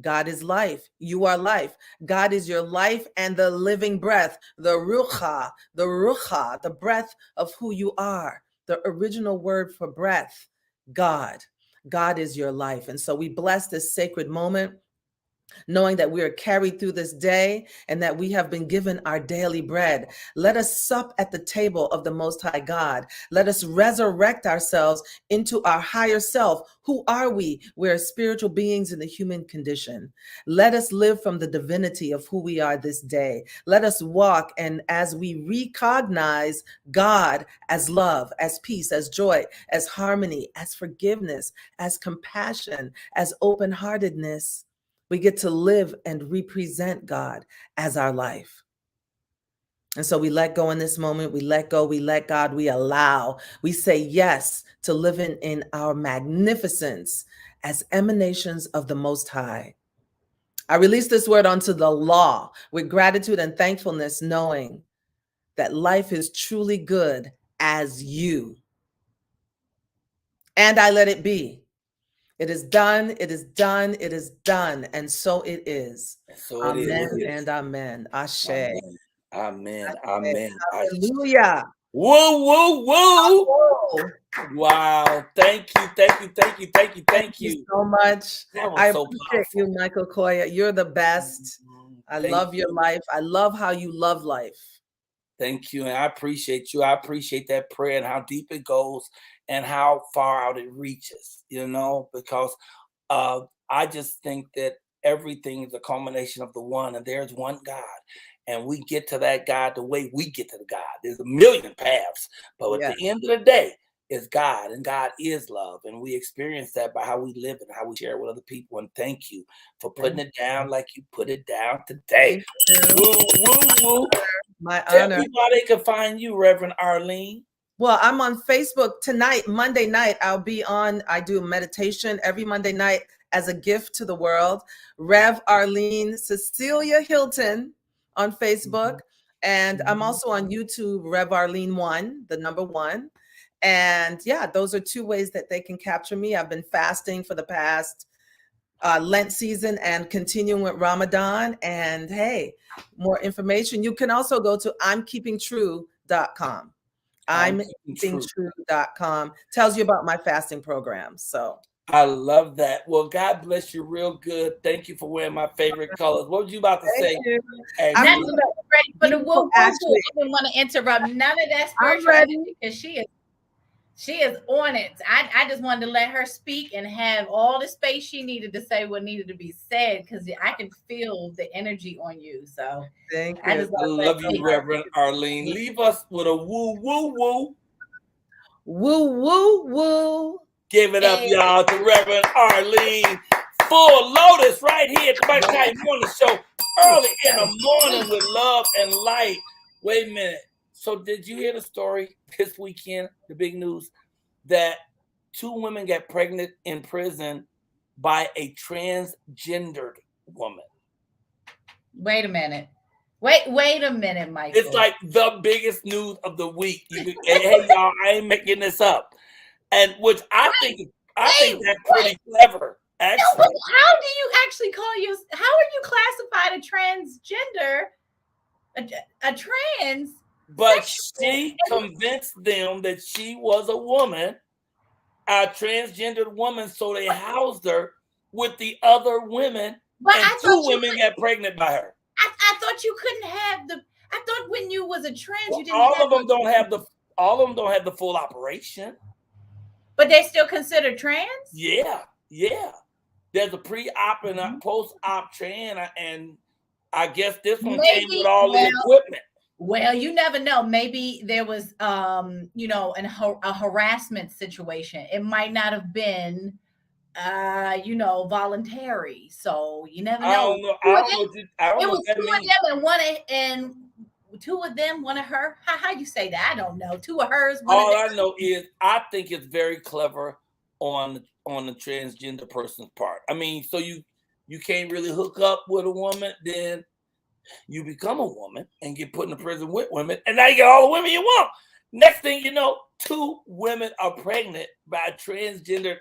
God is life. You are life. God is your life and the living breath, the rucha, the breath of who you are. The original word for breath, God. God is your life. And so we bless this sacred moment, knowing that we are carried through this day and that we have been given our daily bread. Let us sup at the table of the Most High God. Let us resurrect ourselves into our higher self. Who are we? We're spiritual beings in the human condition. Let us live from the divinity of who we are this day. Let us walk, and as we recognize God as love, as peace, as joy, as harmony, as forgiveness, as compassion, as open-heartedness, we get to live and represent God as our life. And so we let go in this moment. We let go, we let God, we allow, we say yes to living in our magnificence as emanations of the Most High. I release this word onto the law with gratitude and thankfulness, knowing that life is truly good as you. And I let it be. It is done, it is done, it is done, and so it is. So it Amen is. and amen. Ashe. Amen. Amen. Amen. Hallelujah. Woo, woo, woo. Oh, Wow. Thank you. Thank you. Thank you. Thank you. Thank you. so much. That was I so appreciate powerful. you, Michael Colyar. You're the best. I Thank love your you. life. I love how you love life. Thank you. And I appreciate you. I appreciate that prayer and how deep it goes and how far out it reaches, because I just think that everything is a culmination of the one, and there's one God. And we get to that God the way we get to the God. There's a million paths, but at the end of the day, it's God, and God is love. And we experience that by how we live and how we share with other people. And thank you for putting it down like you put it down today. Woo, woo, woo. My Tell honor. people how they can find you, Reverend Arlene. Well, I'm on Facebook tonight, Monday night. I do meditation every Monday night as a gift to the world. Rev Arlene Cecilia Hilton on Facebook. And I'm also on YouTube, Rev Arlene 1, the number 1. And yeah, those are 2 ways that they can capture me. I've been fasting for the past Lent season and continuing with Ramadan. And hey, more information. You can also go to I'mKeepingTrue.com. I'mKeepingTrue.com tells you about my fasting program. So I love that. Well, God bless you real good. Thank you for wearing my favorite colors. What was you about to say? I'm ready for the woo. I didn't want to interrupt none of that spirituality because she is on it. I just wanted to let her speak and have all the space she needed to say what needed to be said, because I can feel the energy on you. So thank you. I love you, Reverend Arlene. Leave us with a woo, woo, woo. Woo, woo, woo. Give it up, y'all, to Reverend Arlene. Full Lotus right here at the Michael Colyar Morning Show. Early in the morning with love and light. Wait a minute. So did you hear the story this weekend, the big news, that 2 women got pregnant in prison by a transgendered woman? Wait a minute. Wait a minute, Michael. It's like the biggest news of the week. Hey, y'all, I ain't making this up. And which I think that's pretty clever. Actually. No, but how do you actually how are you classified a trans? But she convinced them that she was a woman, a transgendered woman, so they housed her with the other women, and 2 women got pregnant by her. I thought you couldn't have I thought when you was a trans, you didn't all of them don't have the full operation. But they still considered trans? Yeah. There's a pre-op and a post-op trans, and I guess this one came with all the equipment. Well, you never know. Maybe there was, a harassment situation. It might not have been, voluntary. So you never know. I don't know what that means. And 2 of them, one of her. How you say that? I don't know. 2 of hers. All I know is I think it's very clever on the transgender person's part. I mean, so you can't really hook up with a woman, then You become a woman and get put in prison with women, and now you get all the women you want. Next thing you know, 2 women are pregnant by a transgender.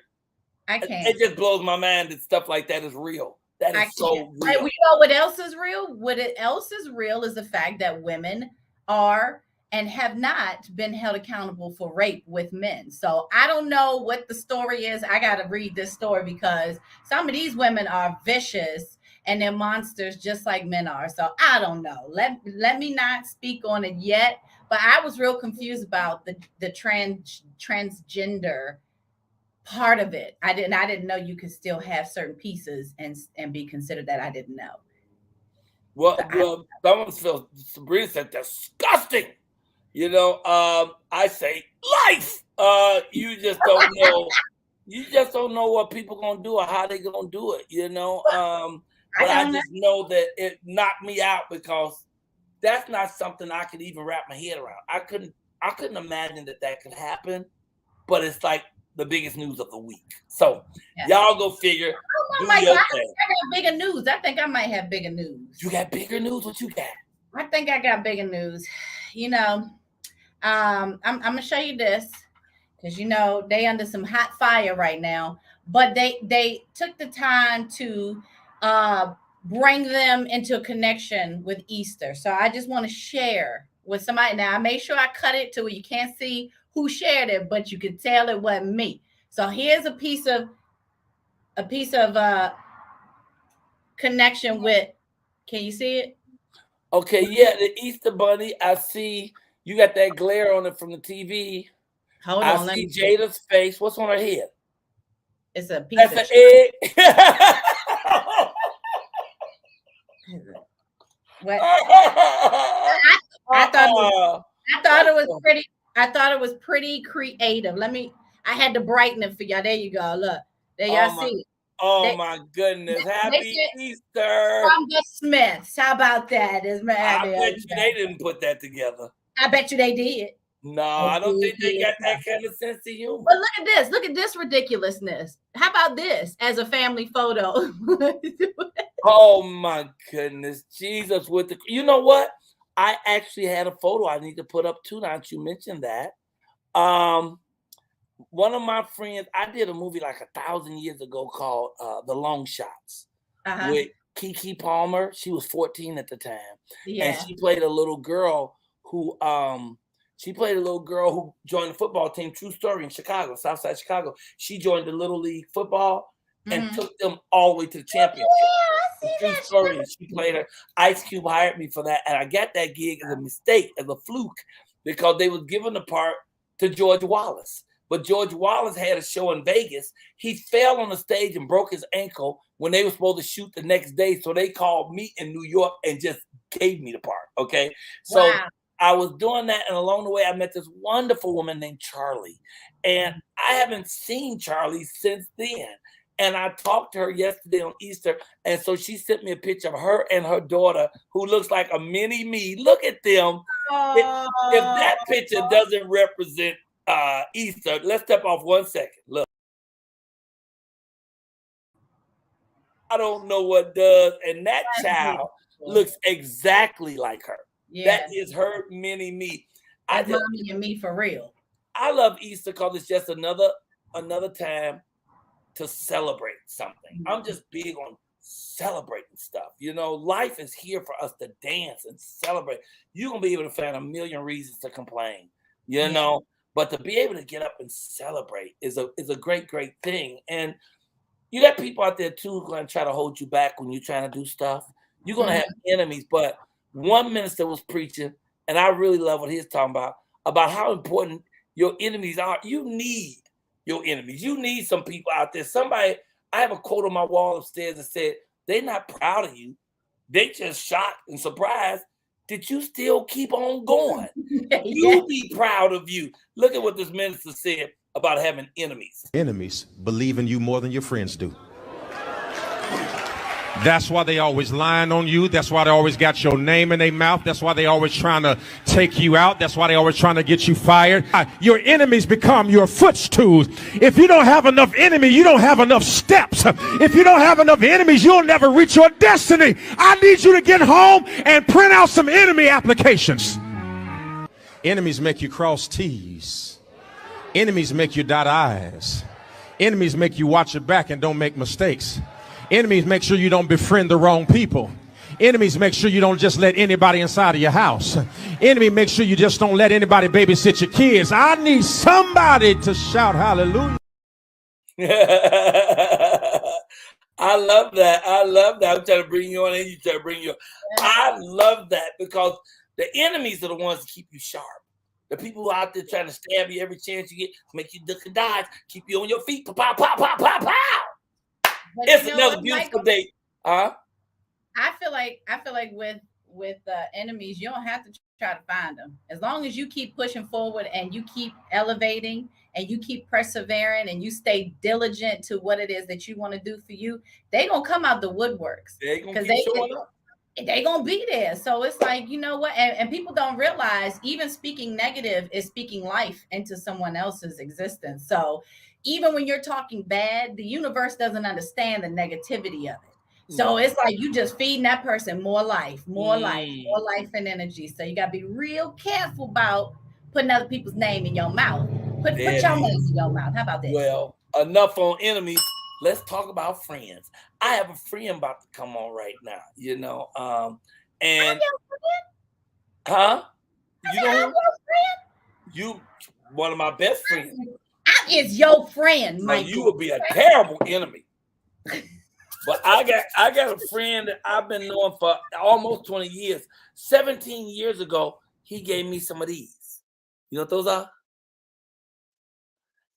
I can't. It just blows my mind that stuff like that is real. That is so real. You know what else is real? What else is real is the fact that women are and have not been held accountable for rape with men. So I don't know what the story is. I got to read this story because some of these women are vicious and they're monsters just like men are. So I don't know. Let me not speak on it yet. But I was real confused about the transgender part of it. I didn't know you could still have certain pieces and be considered that. I didn't know. Well, someone feels Sabrina said disgusting. You know, I say life. You just don't know. You just don't know what people gonna do or how they gonna do it. You know, but I just know that it knocked me out because that's not something I could even wrap my head around. I couldn't imagine that could happen. But it's like the biggest news of the week. So y'all go figure. Oh my God, I got bigger news. I think I might have bigger news. You got bigger news? What you got? I think I got bigger news. You know, I'm gonna show you this because you know they under some hot fire right now. But they took the time to bring them into a connection with Easter. So I just want to share with somebody. Now I made sure I cut it to where you can't see who shared it, but you could tell it wasn't me. So here's a piece of connection with. Can you see it? Okay, yeah, the Easter Bunny. I see you got that glare on it from the TV. Hold on, I see Jada's face. What's on her head? It's a piece. That's an egg. What? I thought it was pretty. I thought it was pretty creative. I had to brighten it for y'all. There you go. Look, there y'all see it. Oh my goodness! Happy Easter from the Smiths. How about that? I bet you they didn't put that together. I bet you they did. No, I don't think they got that kind of sense of humor. But look at this. Look at this ridiculousness. How about this as a family photo? Oh my goodness, Jesus! With the, you know what? I actually had a photo I need to put up too. Now that you mentioned that, one of my friends, I did a movie like 1,000 years ago called The Long Shots with Keke Palmer. She was 14 at the time, and she played a little girl who joined the football team. True story, in Chicago, Southside Chicago. She joined the Little League football and took them all the way to the championship. True story. She played her. Ice Cube hired me for that, and I got that gig as a mistake, as a fluke, because they was giving the part to George Wallace. But George Wallace had a show in Vegas. He fell on the stage and broke his ankle when they were supposed to shoot the next day. So they called me in New York and just gave me the part. Okay. So I was doing that. And along the way, I met this wonderful woman named Charlie. And I haven't seen Charlie since then. And I talked to her yesterday on Easter. And so she sent me a picture of her and her daughter, who looks like a mini me. Look at them. If that picture doesn't represent Easter, let's step off 1 second. Look, I don't know what does, and that child looks exactly like her. That is her mini me. That's mommy and me for real. I love Easter because it's just another time to celebrate something. I'm just big on celebrating stuff. You know, life is here for us to dance and celebrate. You're gonna be able to find a million reasons to complain. You know. But to be able to get up and celebrate is a great, great thing. And you got people out there too who are going to try to hold you back when you're trying to do stuff. You're going to have enemies. But one minister was preaching, and I really love what he's talking about how important your enemies are. You need your enemies. You need some people out there. I have a quote on my wall upstairs that said, they're not proud of you. They just shocked and surprised that you still keep on going. You be proud of you. Look at what this minister said about having enemies. Enemies believe in you more than your friends do. That's why they always lying on you. That's why they always got your name in their mouth. That's why they always trying to take you out. That's why they always trying to get you fired. Your enemies become your footstools. If you don't have enough enemy, you don't have enough steps. If you don't have enough enemies, you'll never reach your destiny. I need you to get home and print out some enemy applications. Enemies make you cross T's. Enemies make you dot I's. Enemies make you watch your back and don't make mistakes. Enemies make sure you don't befriend the wrong people. Enemies make sure you don't just let anybody inside of your house. Enemy make sure you just don't let anybody babysit your kids. I need somebody to shout hallelujah. I love that. I love that. I'm trying to bring you on and you try to bring you on. I love that because the enemies are the ones that keep you sharp. The people who are out there trying to stab you every chance you get, make you duck and dodge, keep you on your feet. Pow, pow, pow, pow, pow, pow. It's another beautiful day. I feel like with enemies, you don't have to try to find them. As long as you keep pushing forward and you keep elevating and you keep persevering and you stay diligent to what it is that you want to do for you, they gonna come out the woodworks because they gonna be there. So it's like, you know what? And people don't realize even speaking negative is speaking life into someone else's existence. So even when you're talking bad, the universe doesn't understand the negativity of it. So it's like you just feeding that person more life and energy. So you gotta be real careful about putting other people's name in your mouth. Put your name in your mouth. How about that? Well, enough on enemies. Let's talk about friends. I have a friend about to come on right now, you know. And huh? You know, you one of my best friends. I is your friend, Michael. You would be a terrible enemy. But I got a friend that I've been knowing for almost 20 years. 17 years ago, he gave me some of these. You know what those are?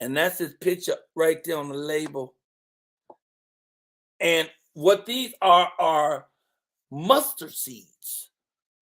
And that's his picture right there on the label. And what these are mustard seeds.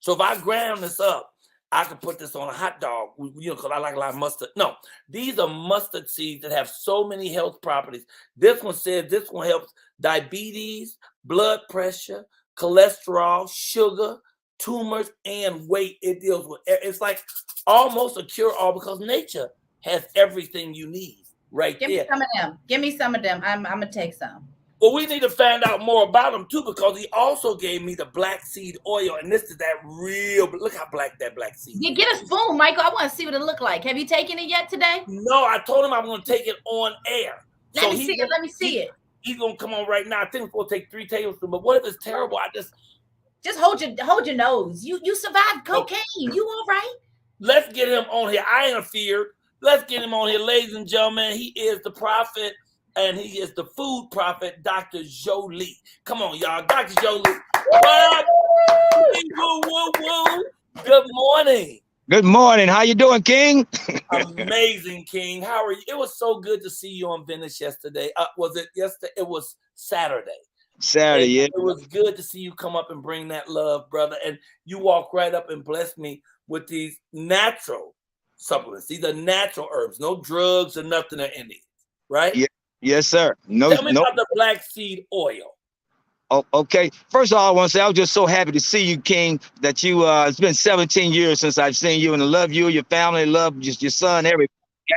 So if I ground this up, I could put this on a hot dog, you know, because I like a lot of mustard. No, these are mustard seeds that have so many health properties. This one says this one helps diabetes, blood pressure, cholesterol, sugar, tumors, and weight. It deals with, it's like almost a cure-all because nature has everything you need right there. Give me some of them. Give me some of them. I'm going to take some. Well, we need to find out more about him, too, because he also gave me the black seed oil. And this is that real, look how black that black seed is. Get a spoon, Michael. I want to see what it look like. Have you taken it yet today? No, I told him I'm going to take it on air. Let me see it. He's going to come on right now. I think it's going to take 3 tablespoons. But what if it's terrible? I just hold your nose. You survived cocaine. You all right? Let's get him on here. I ain't afeared. Let's get him on here, ladies and gentlemen. He is the prophet. And he is the food prophet, Dr. Jolie. Come on, y'all. Dr. Jolie. What? Woo, woo, woo. Good morning. Good morning. How you doing, King? Amazing, King. How are you? It was so good to see you on Venice yesterday. Was it yesterday? It was Saturday. Yeah. It was good to see you come up and bring that love, brother. And you walk right up and bless me with these natural supplements. These are natural herbs. No drugs or nothing in these, right? Yeah. Yes, sir. Tell me about the black seed oil. Oh, okay. First of all, I want to say I was just so happy to see you, King, that you, it's been 17 years since I've seen you, and I love you, your family, love just your son, everybody.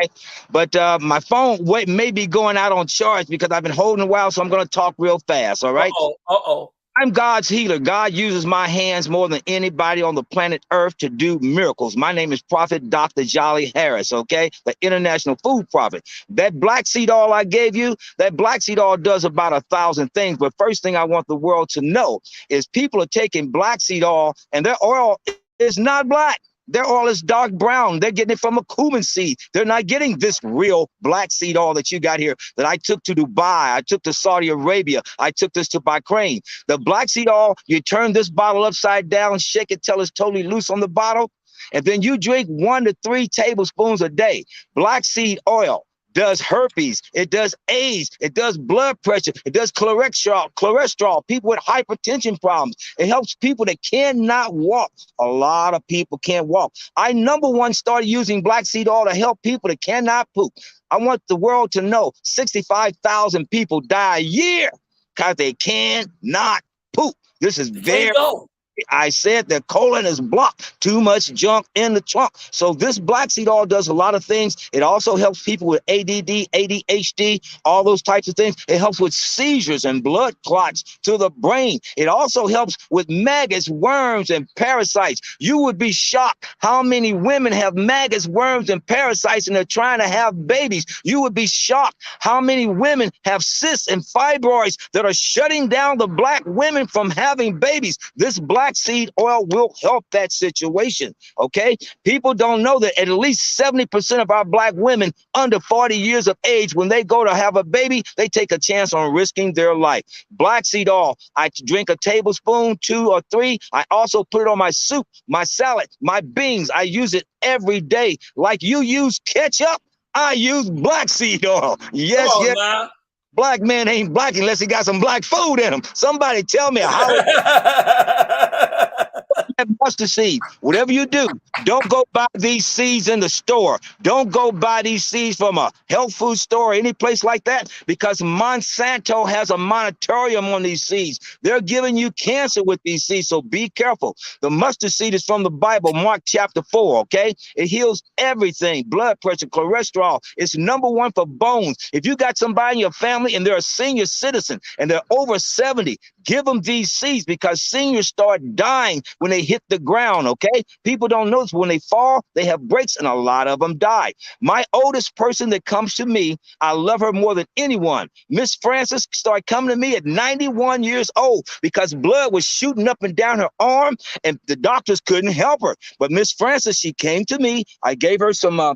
Okay. But my phone may be going out on charge because I've been holding a while, so I'm going to talk real fast. All right. Uh-oh. I'm God's healer. God uses my hands more than anybody on the planet Earth to do miracles. My name is Prophet Dr. Jolly Harris, okay? The international food prophet. That black seed oil I gave you, that black seed oil does about 1,000 things. But first thing I want the world to know is people are taking black seed oil and their oil is not black. Their oil is dark brown. They're getting it from a cumin seed. They're not getting this real black seed oil that you got here that I took to Dubai. I took to Saudi Arabia. I took this to Bahrain. The black seed oil, you turn this bottle upside down, shake it till it's totally loose on the bottle, and then you drink 1 to 3 tablespoons a day. Black seed oil does herpes, it does AIDS, it does blood pressure, it does cholesterol, people with hypertension problems. It helps people that cannot walk. A lot of people can't walk. I, number one, started using black seed oil to help people that cannot poop. I want the world to know 65,000 people die a year because they cannot poop. This is You very. can't go. I said the colon is blocked. Too much junk in the trunk. So this black seed oil does a lot of things. It also helps people with ADD, ADHD, all those types of things. It helps with seizures and blood clots to the brain. It also helps with maggots, worms, and parasites. You would be shocked how many women have maggots, worms, and parasites, and they're trying to have babies. You would be shocked how many women have cysts and fibroids that are shutting down the black women from having babies. This black seed oil will help that situation. Okay, people don't know that at least 70% of our black women under 40 years of age, when they go to have a baby, they take a chance on risking their life. Black seed oil, I drink a tablespoon, 2 or 3. I also put it on my soup, my salad, my beans. I use it every day. Like you use ketchup, I use black seed oil. Yes, Come on, yes. now. Black man ain't black unless he got some black food in him. Somebody tell me how. Mustard seed. Whatever you do, don't go buy these seeds in the store. Don't go buy these seeds from a health food store or any place like that, because Monsanto has a moratorium on these seeds. They're giving you cancer with these seeds, so be careful. The mustard seed is from the Bible, Mark chapter 4, okay? It heals everything, blood pressure, cholesterol. It's #1 for bones. If you got somebody in your family and they're a senior citizen and they're over 70, give them these seeds, because seniors start dying when they hit the ground, okay? People don't notice when they fall, they have breaks, and a lot of them die. My oldest person that comes to me, I love her more than anyone. Miss Francis started coming to me at 91 years old because blood was shooting up and down her arm, and the doctors couldn't help her. But Miss Francis, she came to me. I gave her some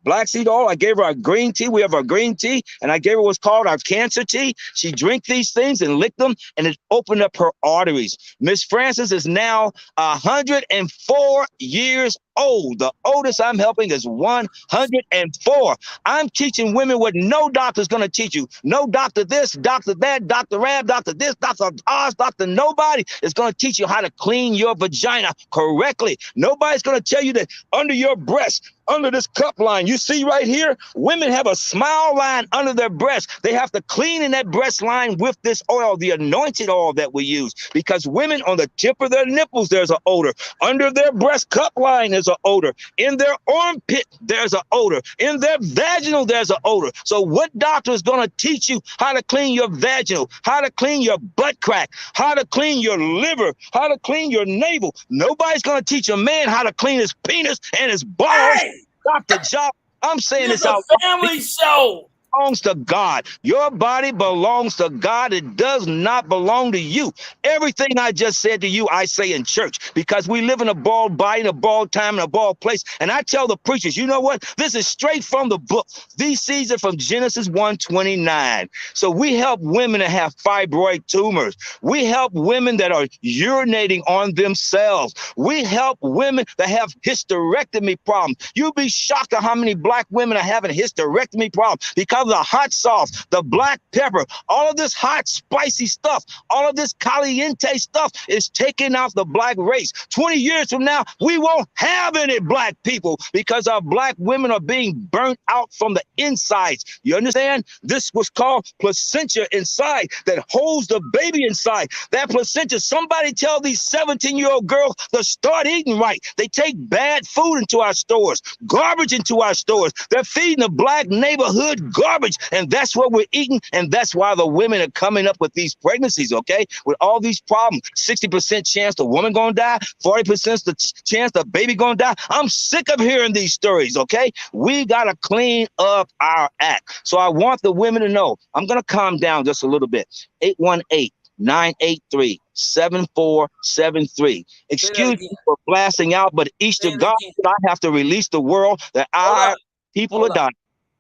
black seed oil. I gave her our green tea. We have our green tea, and I gave her what's called our cancer tea. She drank these things and licked them, and it opened up her arteries. Miss Francis is now 104 years old. The oldest I'm helping is 104. I'm teaching women what no doctor's going to teach you. No doctor this, doctor that, Dr. Rab, doctor this, Dr. Oz, doctor nobody is going to teach you how to clean your vagina correctly. Nobody's going to tell you that under your breast, under this cup line, you see right here, women have a smile line under their breast. They have to clean in that breast line with this oil, the anointed oil that we use, because women on the tip of their nipples, there's an odor. Under their breast cup line, there's an odor. In their armpit, there's an odor. In their vaginal, there's an odor. So what doctor is going to teach you how to clean your vaginal, how to clean your butt crack, how to clean your liver, how to clean your navel? Nobody's going to teach a man how to clean his penis and his balls. Hey! Dr. Job, I'm saying this out. Family show. Belongs to God. Your body belongs to God. It does not belong to you. Everything I just said to you, I say in church, because we live in a bald body, in a bald time, in a bald place. And I tell the preachers, you know what? This is straight from the book. These seeds are from Genesis 1:29. So we help women that have fibroid tumors. We help women that are urinating on themselves. We help women that have hysterectomy problems. You'll be shocked at how many black women are having hysterectomy problems because of the hot sauce, the black pepper, all of this hot, spicy stuff, all of this caliente stuff is taking out the black race. 20 years from now, we won't have any black people because our black women are being burnt out from the insides. You understand? This was called placenta inside that holds the baby inside. That placenta, somebody tell these 17-year-old girls to start eating right. They take bad food into our stores, garbage into our stores. They're feeding the black neighborhood garbage, and that's what we're eating, and that's why the women are coming up with these pregnancies, okay? With all these problems. 60% chance the woman gonna die, 40% the chance the baby gonna die. I'm sick of hearing these stories, okay? We gotta clean up our act. So I want the women to know, I'm gonna calm down just a little bit. 818-983-7473. Excuse me for blasting out, but Easter God, I have to release the world that our people are dying.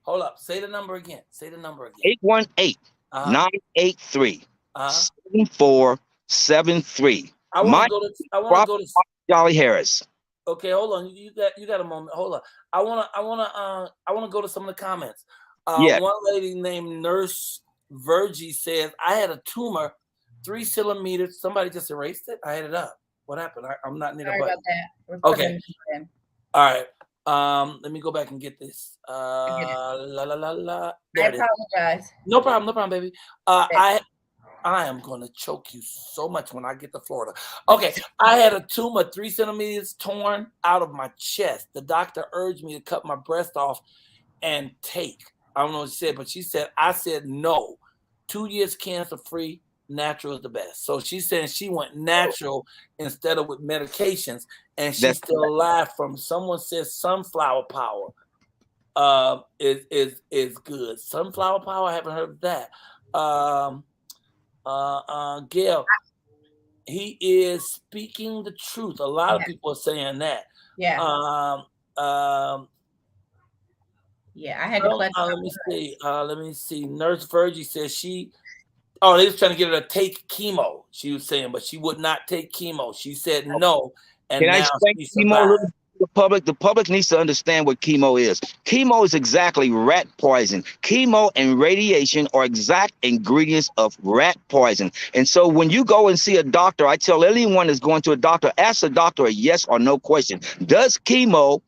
Hold up. Say the number again. 818-983-7473. I want to go to Jolly Harris. Okay, hold on. You got a moment. Hold on. I want to go to some of the comments. One lady named Nurse Virgie says, I had a tumor 3 centimeters. Somebody just erased it. I had it up. What happened? I'm not near the button. Okay. All right. Let me go back and get this. I apologize. No problem, baby. I am going to choke you so much when I get to Florida. Okay, I had a tumor 3 centimeters torn out of my chest. The doctor urged me to cut my breast off and take. I don't know what she said, but she said, I said no. 2 years cancer-free, natural is the best. So she's saying she went natural instead of with medications, and she's still alive. From someone says sunflower power is good. Sunflower power, I haven't heard of that. Gail, he is speaking the truth. A lot of people are saying that. Yeah. Yeah, I had to clutch. Let me see. Nurse Virgie says they was trying to get her to take chemo. She was saying, but she would not take chemo. She said no. And can I explain chemo a little to the public? The public needs to understand what chemo is. Chemo is exactly rat poison. Chemo and radiation are exact ingredients of rat poison. And so when you go and see a doctor, I tell anyone that's going to a doctor, ask the doctor a yes or no question. Does chemo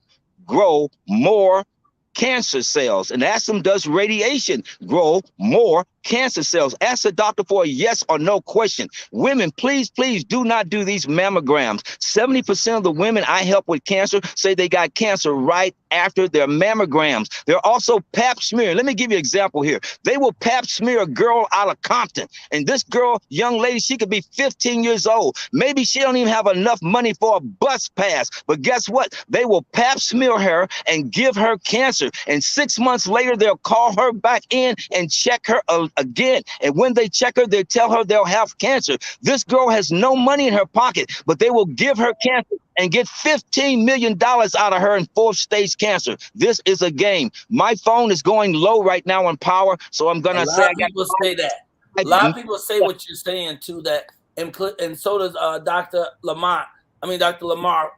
grow more cancer cells? And ask them, does radiation grow more cancer cells? Ask the doctor for a yes or no question. Women, please do not do these mammograms. 70% of the women I help with cancer say they got cancer right after their mammograms. They're also pap smear. Let me give you an example here. They will pap smear a girl out of Compton. And this girl, young lady, she could be 15 years old. Maybe she don't even have enough money for a bus pass. But guess what? They will pap smear her and give her cancer. And 6 months later, they'll call her back in and check her again. And when they check her, they tell her they'll have cancer. This girl has no money in her pocket, but they will give her cancer and get $15 million out of her in 4th stage cancer. This is a game. My phone is going low right now on power, so I'm going to say I got people say that. A lot of people say what you're saying too, that and so does Dr. Lamar. Dr. Lamar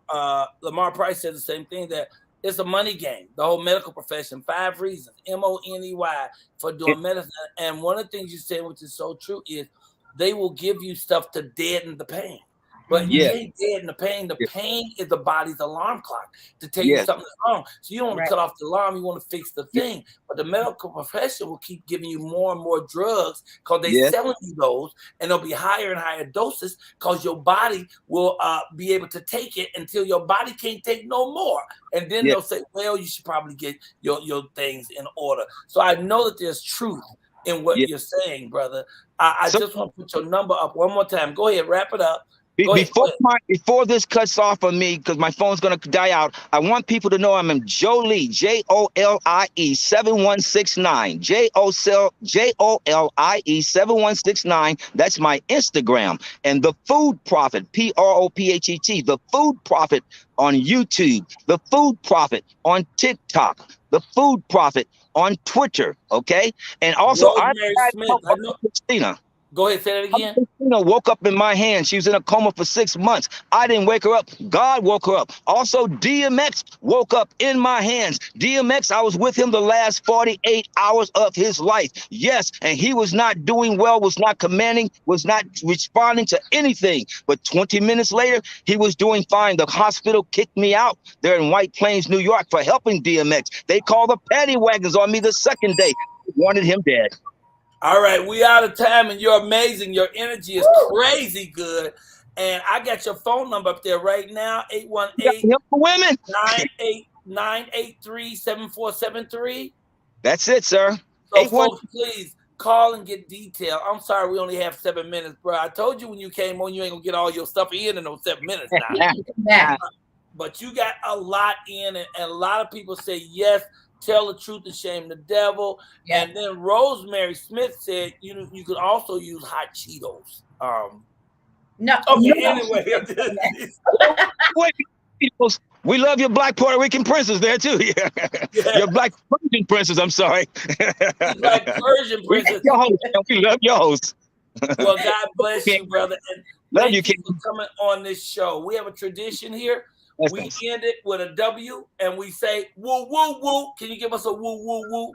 Price said the same thing, that it's a money game, the whole medical profession. 5 reasons, MONEY, for doing medicine. And one of the things you said, which is so true, is they will give you stuff to deaden the pain. But you can't deaden the pain. The pain is the body's alarm clock to tell you something's wrong. So you don't want to cut off the alarm. You want to fix the thing. But the medical profession will keep giving you more and more drugs because they're selling you those, and they'll be higher and higher doses because your body will be able to take it until your body can't take no more. And then they'll say, well, you should probably get your things in order. So I know that there's truth in what you're saying, brother. I just want to put your number up one more time. Go ahead, wrap it up. Before this cuts off on me, because my phone's going to die out, I want people to know I'm in Jolie, Jolie 7169, Jolie 7169. That's my Instagram. And The Food Prophet, PROPHET, The Food Prophet on YouTube, The Food Prophet on TikTok, The Food Prophet on Twitter. Okay, and also Christina. Go ahead, say that again. Christina woke up in my hand. She was in a coma for 6 months. I didn't wake her up. God woke her up. Also, DMX woke up in my hands. DMX, I was with him the last 48 hours of his life. Yes, and he was not doing well, was not commanding, was not responding to anything. But 20 minutes later, he was doing fine. The hospital kicked me out there in White Plains, New York, for helping DMX. They called the paddy wagons on me the second day. Wanted him dead. All right, we out of time, and you're amazing. Your energy is crazy good. And I got your phone number up there right now, 818-983-7473. That's it, sir. So folks, please call and get detail. I'm sorry we only have 7 minutes, bro. I told you when you came on, you ain't going to get all your stuff in those 7 minutes now. But you got a lot in, and a lot of people say yes. Tell the truth and shame the devil. And then Rosemary Smith said, you could also use hot Cheetos. No. Okay, anyway. We love your black Puerto Rican princess there too. Your black Persian princess, I'm sorry. Black Persian princess. We love your host. Well, God bless you, brother. And love you, King, for coming on this show. We have a tradition here. We end it with a W, and we say, woo, woo, woo. Can you give us a woo, woo, woo?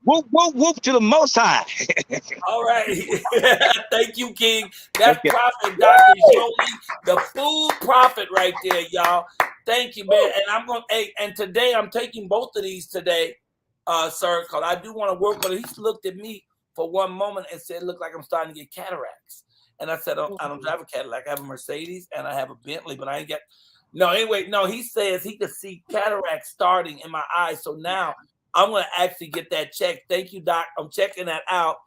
Whoop, whoop, whoop to the Most High. All right. Thank you, King. That's Prophet Dr. Jolie, the food prophet right there, y'all. Thank you, man. And and today I'm taking both of these today, sir, because I do want to work with it. He's looked at me for one moment and said, look like I'm starting to get cataracts. And I said, I don't drive a Cadillac. I have a Mercedes and I have a Bentley, but I ain't got. No, anyway, no, he says he could see cataracts starting in my eyes. So now I'm going to actually get that checked. Thank you, Doc. I'm checking that out.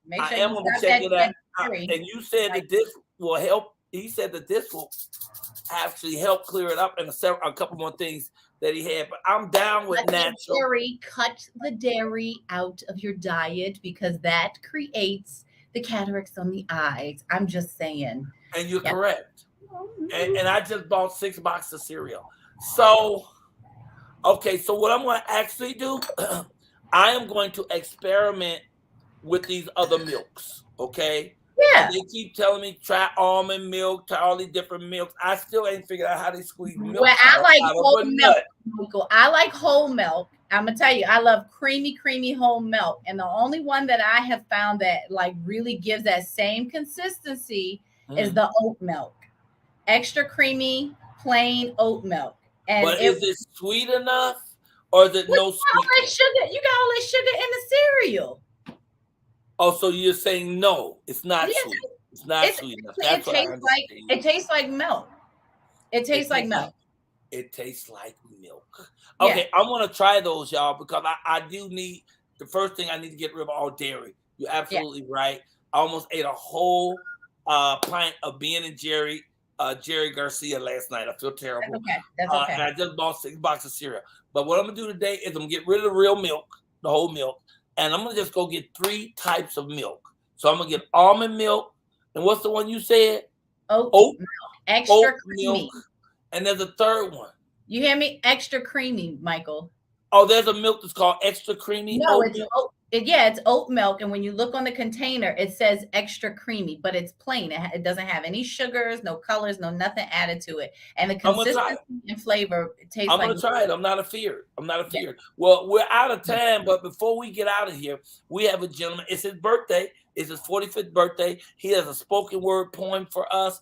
Make sure I am going to check it out. And you said that this will help. He said that this will actually help clear it up and a couple more things that he had. But I'm down with natural. Cut the dairy out of your diet because that creates the cataracts on the eyes. I'm just saying. And you're correct. And I just bought 6 boxes of cereal. So, okay, so what I'm going to actually do, I am going to experiment with these other milks, okay? Yeah. They keep telling me try almond milk, try all these different milks. I still ain't figured out how they squeeze milk. Well, I like whole milk, nut. Michael. I like whole milk. I'm gonna tell you, I love creamy whole milk. And the only one that I have found that like really gives that same consistency is the oat milk. Extra creamy, plain oat milk. And but is it sweet enough or is it no sweet? Sugar. You got all that sugar in the cereal. Oh, so you're saying no, it's not sweet. It's not sweet enough. That's what I understand. It tastes like milk. It tastes like milk. It tastes like milk. Okay, I want to try those, y'all, because I do need, the first thing I need to get rid of all dairy. You're absolutely right. I almost ate a whole pint of Ben & Jerry Garcia last night. I feel terrible. That's okay. And I just bought 6 boxes of cereal. But what I'm going to do today is I'm going to get rid of the real milk, the whole milk, and I'm going to just go get 3 types of milk. So I'm going to get almond milk, and what's the one you said? Oat milk. Extra creamy. Milk. And there's a third one. You hear me? Extra creamy, Michael. Oh, there's a milk that's called extra creamy? No, it's oat milk. And when you look on the container, it says extra creamy, but it's plain. It doesn't have any sugars, no colors, no nothing added to it. And the consistency and flavor tastes like. I'm going to try it. I'm not afeared. Yeah. Well, we're out of time, but before we get out of here, we have a gentleman. It's his birthday. It's his 45th birthday. He has a spoken word poem for us.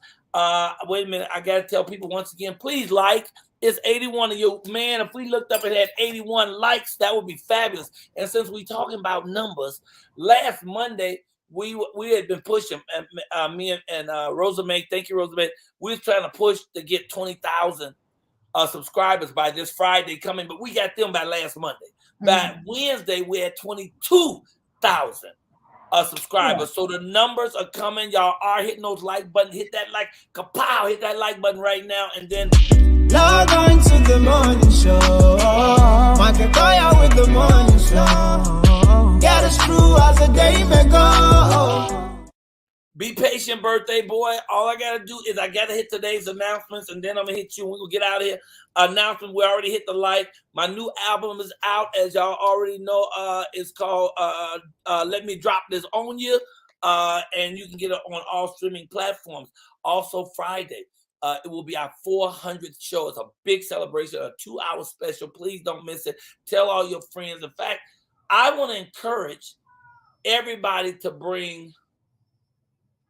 Wait a minute. I got to tell people once again, please like. It's 81 of you. Man, if we looked up and had 81 likes, that would be fabulous. And since we're talking about numbers, last Monday, we had been pushing, me and Rosamay, thank you, Rosamay, we was trying to push to get 20,000 subscribers by this Friday coming, but we got them by last Monday. By Wednesday, we had 22,000 subscribers. So the numbers are coming. Y'all are hitting those like buttons. Hit that like, kapow, hit that like button right now. And then log on to the morning show. Michael Colyar with the morning show. Get us through as the day may go. Be patient, birthday boy. All I got to do is I got to hit today's announcements, and then I'm going to hit you. We're going to get out of here. Announcement, we already hit the like. My new album is out, as y'all already know. It's called Let Me Drop This On You, and you can get it on all streaming platforms. Also, Friday, it will be our 400th show. It's a big celebration, a 2-hour special. Please don't miss it. Tell all your friends. In fact, I want to encourage everybody to bring.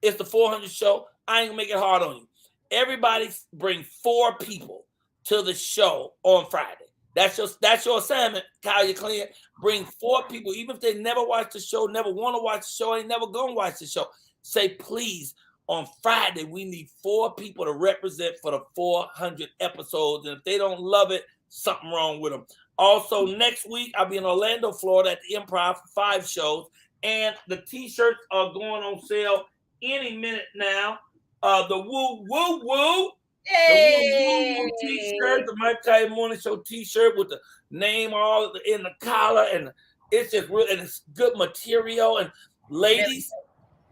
It's the 400th show. I ain't gonna make it hard on you. Everybody bring 4 people to the show on Friday. That's your assignment, Colyar Clear. Bring 4 people, even if they never watch the show, never want to watch the show, ain't never gonna watch the show. Say, please, on Friday, we need 4 people to represent for the 400 episodes. And if they don't love it, something wrong with them. Also, next week, I'll be in Orlando, Florida at the Improv for 5 shows. And the t-shirts are going on sale any minute now. The woo woo woo. Hey. The woo woo t-shirt, the Michael Colyar Morning Show t-shirt with the name all in the collar, and it's just real, and it's good material. And ladies,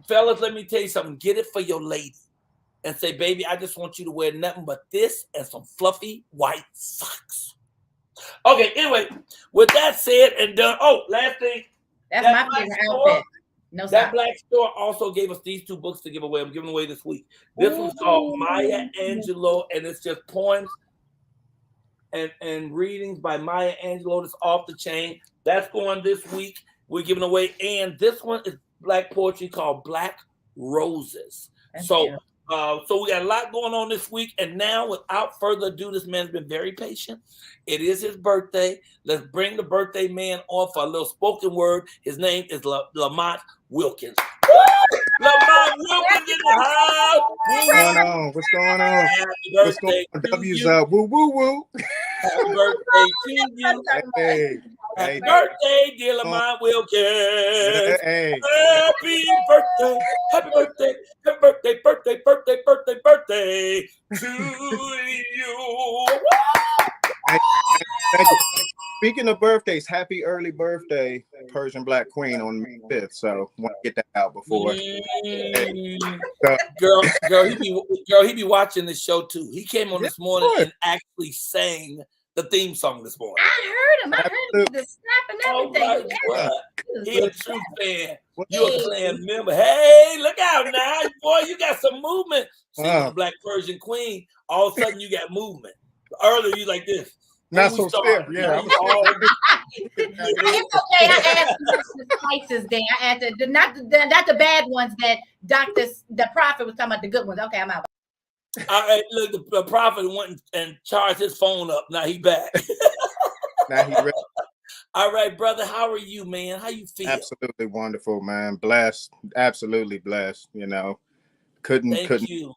fellas, let me tell you something. Get it for your lady and say, baby, I just want you to wear nothing but this and some fluffy white socks. Okay, anyway, with that said and done. Oh, last thing. That's my favorite outfit. No, that black store also gave us these 2 books to give away. I'm giving away this week. This one's called Maya Angelou, and it's just poems and readings by Maya Angelou. It's off the chain. That's going this week. We're giving away. And this one is black poetry called Black Roses. So So we got a lot going on this week. And now, without further ado, this man's been very patient. It is his birthday. Let's bring the birthday man on for a little spoken word. His name is Lamont Wilkins. Lamont Wilkins in the house. What's going on? What's going on? Happy birthday on? to W's you. Woo woo woo. Happy birthday to you. Hey, Happy birthday, dear Lamont Wilkins. Hey. Happy birthday. Happy birthday. Happy birthday, birthday, birthday, birthday, birthday to you. Thank you. Speaking of birthdays, happy early birthday, Persian Black Queen on May 5th. So want to get that out before. Girl, he be watching this show too. He came on this morning and actually sang the theme song this morning. I heard him. I heard him with the snap and everything. He a true fan. You a clan member. Hey, look out now, boy! You got some movement. See, the Black Persian Queen. All of a sudden, you got movement. Earlier, you like this. Not so stiff. Yeah. It's okay. I asked the spices there. I asked not the bad ones that the prophet was talking about, the good ones. Okay, I'm out. All right, look, the prophet went and charged his phone up. Now he back. Now he ready. All right, brother. How are you, man? How you feel? Absolutely wonderful, man. Blessed. Absolutely blessed. You know, couldn't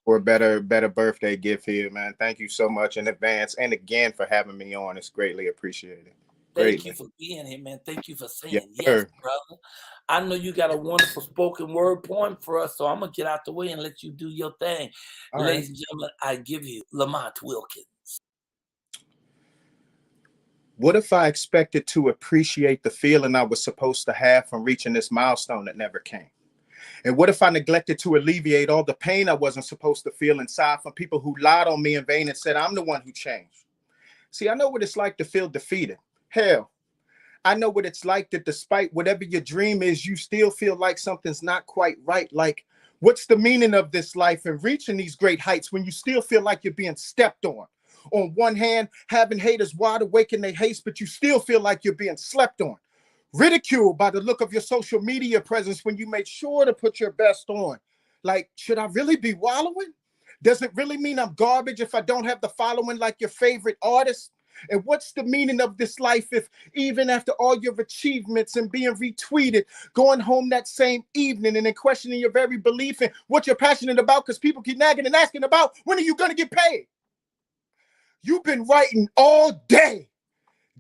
for a better birthday gift here, man. Thank you so much in advance and again for having me on. It's greatly appreciated. Thank you for being here, man. Thank you for saying yes, brother. I know you got a wonderful spoken word poem for us, so I'm going to get out the way and let you do your thing. All Ladies and gentlemen, I give you Lamont Wilkins. What if I expected to appreciate the feeling I was supposed to have from reaching this milestone that never came? And what if I neglected to alleviate all the pain I wasn't supposed to feel inside from people who lied on me in vain and said I'm the one who changed? See, I know what it's like to feel defeated. Hell, I know what it's like that despite whatever your dream is, you still feel like something's not quite right. Like, what's the meaning of this life and reaching these great heights when you still feel like you're being stepped on? On one hand, having haters wide awake in their haste, but you still feel like you're being slept on. Ridiculed by the look of your social media presence when you made sure to put your best on. Like, should I really be wallowing? Does it really mean I'm garbage if I don't have the following like your favorite artist? And what's the meaning of this life if even after all your achievements and being retweeted, going home that same evening and then questioning your very belief in what you're passionate about because people keep nagging and asking about, when are you going to get paid? You've been writing all day,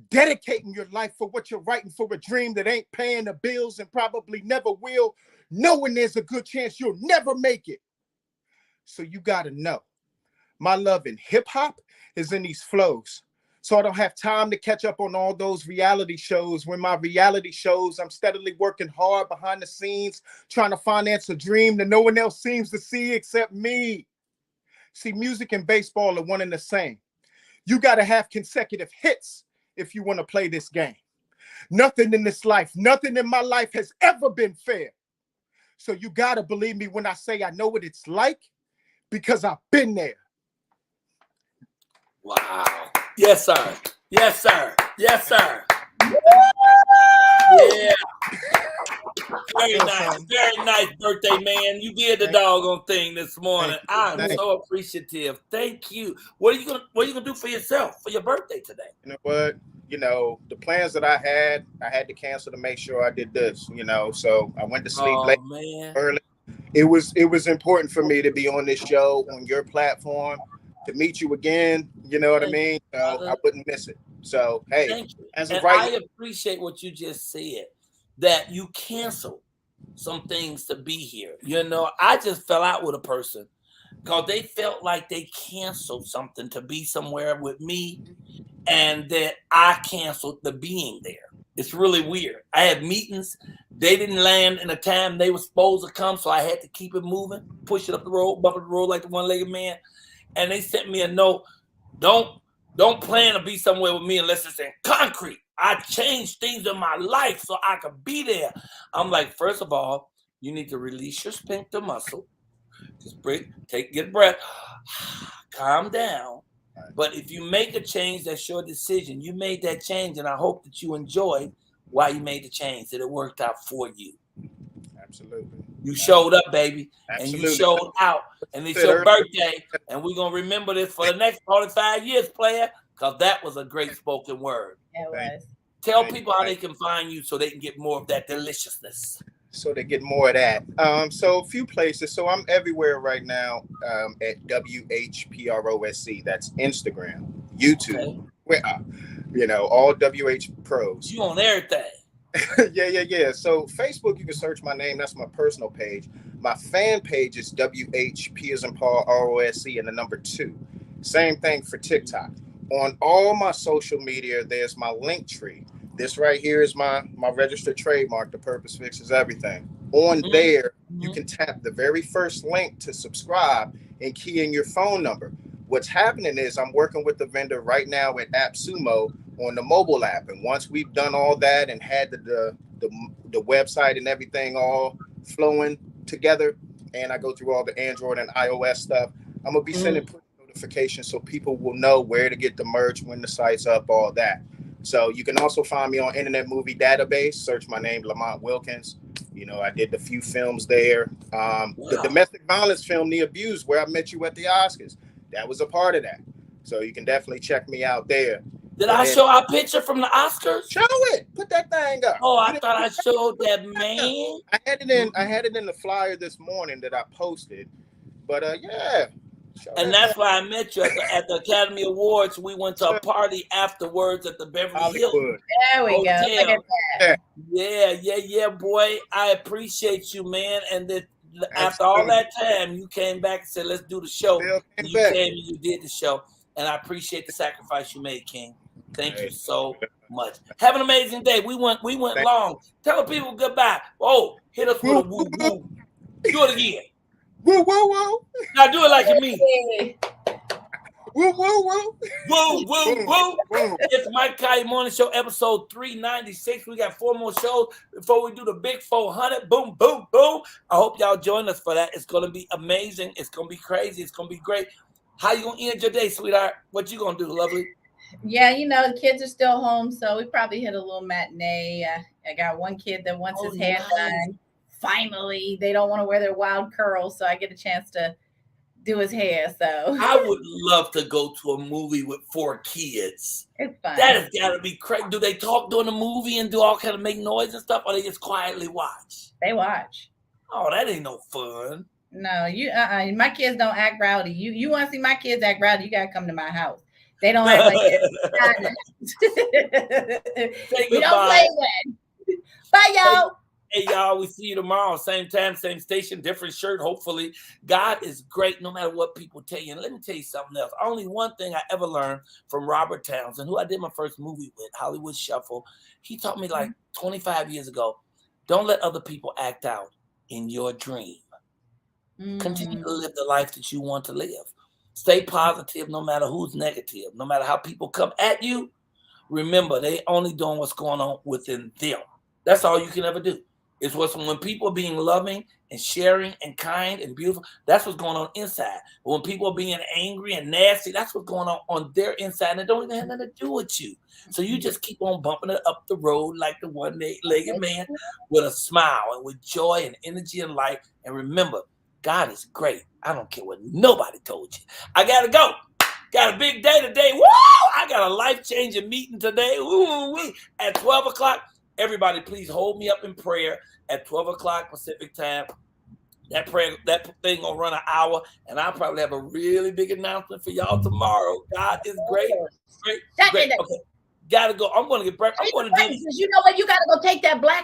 dedicating your life for what you're writing for a dream that ain't paying the bills and probably never will, knowing there's a good chance you'll never make it. So you got to know, my love in hip hop is in these flows. So I don't have time to catch up on all those reality shows. When my reality shows, I'm steadily working hard behind the scenes, trying to finance a dream that no one else seems to see except me. See, music and baseball are one and the same. You got to have consecutive hits if you want to play this game. Nothing in this life, nothing in my life has ever been fair. So you got to believe me when I say I know what it's like because I've been there. Wow. Yes, sir. Yes, sir. Yes, sir. Yeah. Very nice birthday, man. You did the doggone thing this morning. I'm so appreciative. Thank you. What are you gonna do for yourself for your birthday today? You know what? You know, the plans that I had to cancel to make sure I did this, you know. So I went to sleep late early. It was important for me to be on this show on your platform, to meet you again, you know what I mean? So I wouldn't miss it. So hey, as of right, I appreciate what you just said, that you canceled some things to be here. You know, I just fell out with a person because they felt like they canceled something to be somewhere with me, and that I canceled the being there. It's really weird. I had meetings. They didn't land in the time they were supposed to come, so I had to keep it moving, push it up the road, bump up the road like the one-legged man. And they sent me a note. Don't plan to be somewhere with me unless it's in concrete. I changed things in my life so I could be there. I'm like, first of all, you need to release your sphincter muscle. Just breathe, get a breath, calm down. But if you make a change, that's your decision. You made that change, and I hope that you enjoyed why you made the change, that it worked out for you. Absolutely. You showed up, baby. Absolutely. And you showed out. And it's your birthday. And we're going to remember this for the next 45 years, player, because that was a great spoken word. It was. Tell people how they can find you so they can get more of that deliciousness. So they get more of that. So a few places. So I'm everywhere right now at WHPROSC. That's Instagram, YouTube, all WH Pros. You on everything. Yeah. So Facebook, you can search my name. That's my personal page. My fan page is WHP as in Paul ROSC and the number 2. Same thing for TikTok. On all my social media, there's my link tree. This right here is my registered trademark. The Purpose Fixes Everything. On there, you can tap the very first link to subscribe and key in your phone number. What's happening is I'm working with the vendor right now at AppSumo on the mobile app. And once we've done all that and had the website and everything all flowing together, and I go through all the Android and iOS stuff, I'm going to be sending push notifications so people will know where to get the merch, when the site's up, all that. So you can also find me on Internet Movie Database. Search my name, Lamont Wilkins. I did a few films there. The domestic violence film, The Abuse, where I met you at the Oscars, that was a part of that. So you can definitely check me out there. Did I show our picture from the Oscars? Show it. Put that thing up. Oh, I thought I showed that, man. I had it in the flyer this morning that I posted. But yeah. And that's why I met you at the Academy Awards. We went to a party afterwards at the Beverly Hills. There we go. Look at that. Yeah, boy. I appreciate you, man. And then after all that time, you came back and said, let's do the show. And you came and you did the show. And I appreciate the sacrifice you made, King. Thank you so much. Have an amazing day. We went long. Tell the people goodbye. Oh, hit us with a woo woo. Do it again. Woo, woo, woo. Now do it like you mean. Woo, woo, woo. Woo, woo, woo. It's Michael Colyar Morning Show, episode 396. We got 4 more shows before we do the big 400. Boom, boom, boom. I hope y'all join us for that. It's going to be amazing. It's going to be crazy. It's going to be great. How you going to end your day, sweetheart? What you going to do, lovely? Yeah, the kids are still home, so we probably hit a little matinee. I got one kid that wants his hair done. Finally, they don't want to wear their wild curls, so I get a chance to do his hair. So I would love to go to a movie with 4 kids. It's fun. That has got to be crazy. Do they talk during the movie and do all kind of make noise and stuff, or they just quietly watch? They watch. Oh, that ain't no fun. No, my kids don't act rowdy. You want to see my kids act rowdy? You gotta come to my house. They don't act like that. We don't play with. Bye, y'all. Hey, y'all, we see you tomorrow. Same time, same station, different shirt, hopefully. God is great no matter what people tell you. And let me tell you something else. Only one thing I ever learned from Robert Townsend, who I did my first movie with, Hollywood Shuffle. He taught me like 25 years ago, don't let other people act out in your dream. Continue to live the life that you want to live. Stay positive no matter who's negative. No matter how people come at you, remember, they only doing what's going on within them. That's all you can ever do. It's when people are being loving and sharing and kind and beautiful, that's what's going on inside. But when people are being angry and nasty, that's what's going on their inside, and it don't even have nothing to do with you. So you just keep on bumping it up the road like the one-legged man with a smile and with joy and energy and light. And remember, God is great. I don't care what nobody told you. I got to go. Got a big day today. Woo! I got a life-changing meeting today. Woo-wee. At 12 o'clock. Everybody, please hold me up in prayer at 12 o'clock Pacific time. That thing gonna run an hour, and I'll probably have a really big announcement for y'all tomorrow. God is great. Great. Okay. Gotta go. I'm gonna get breakfast. I'm gonna do. You know what? You gotta go take that black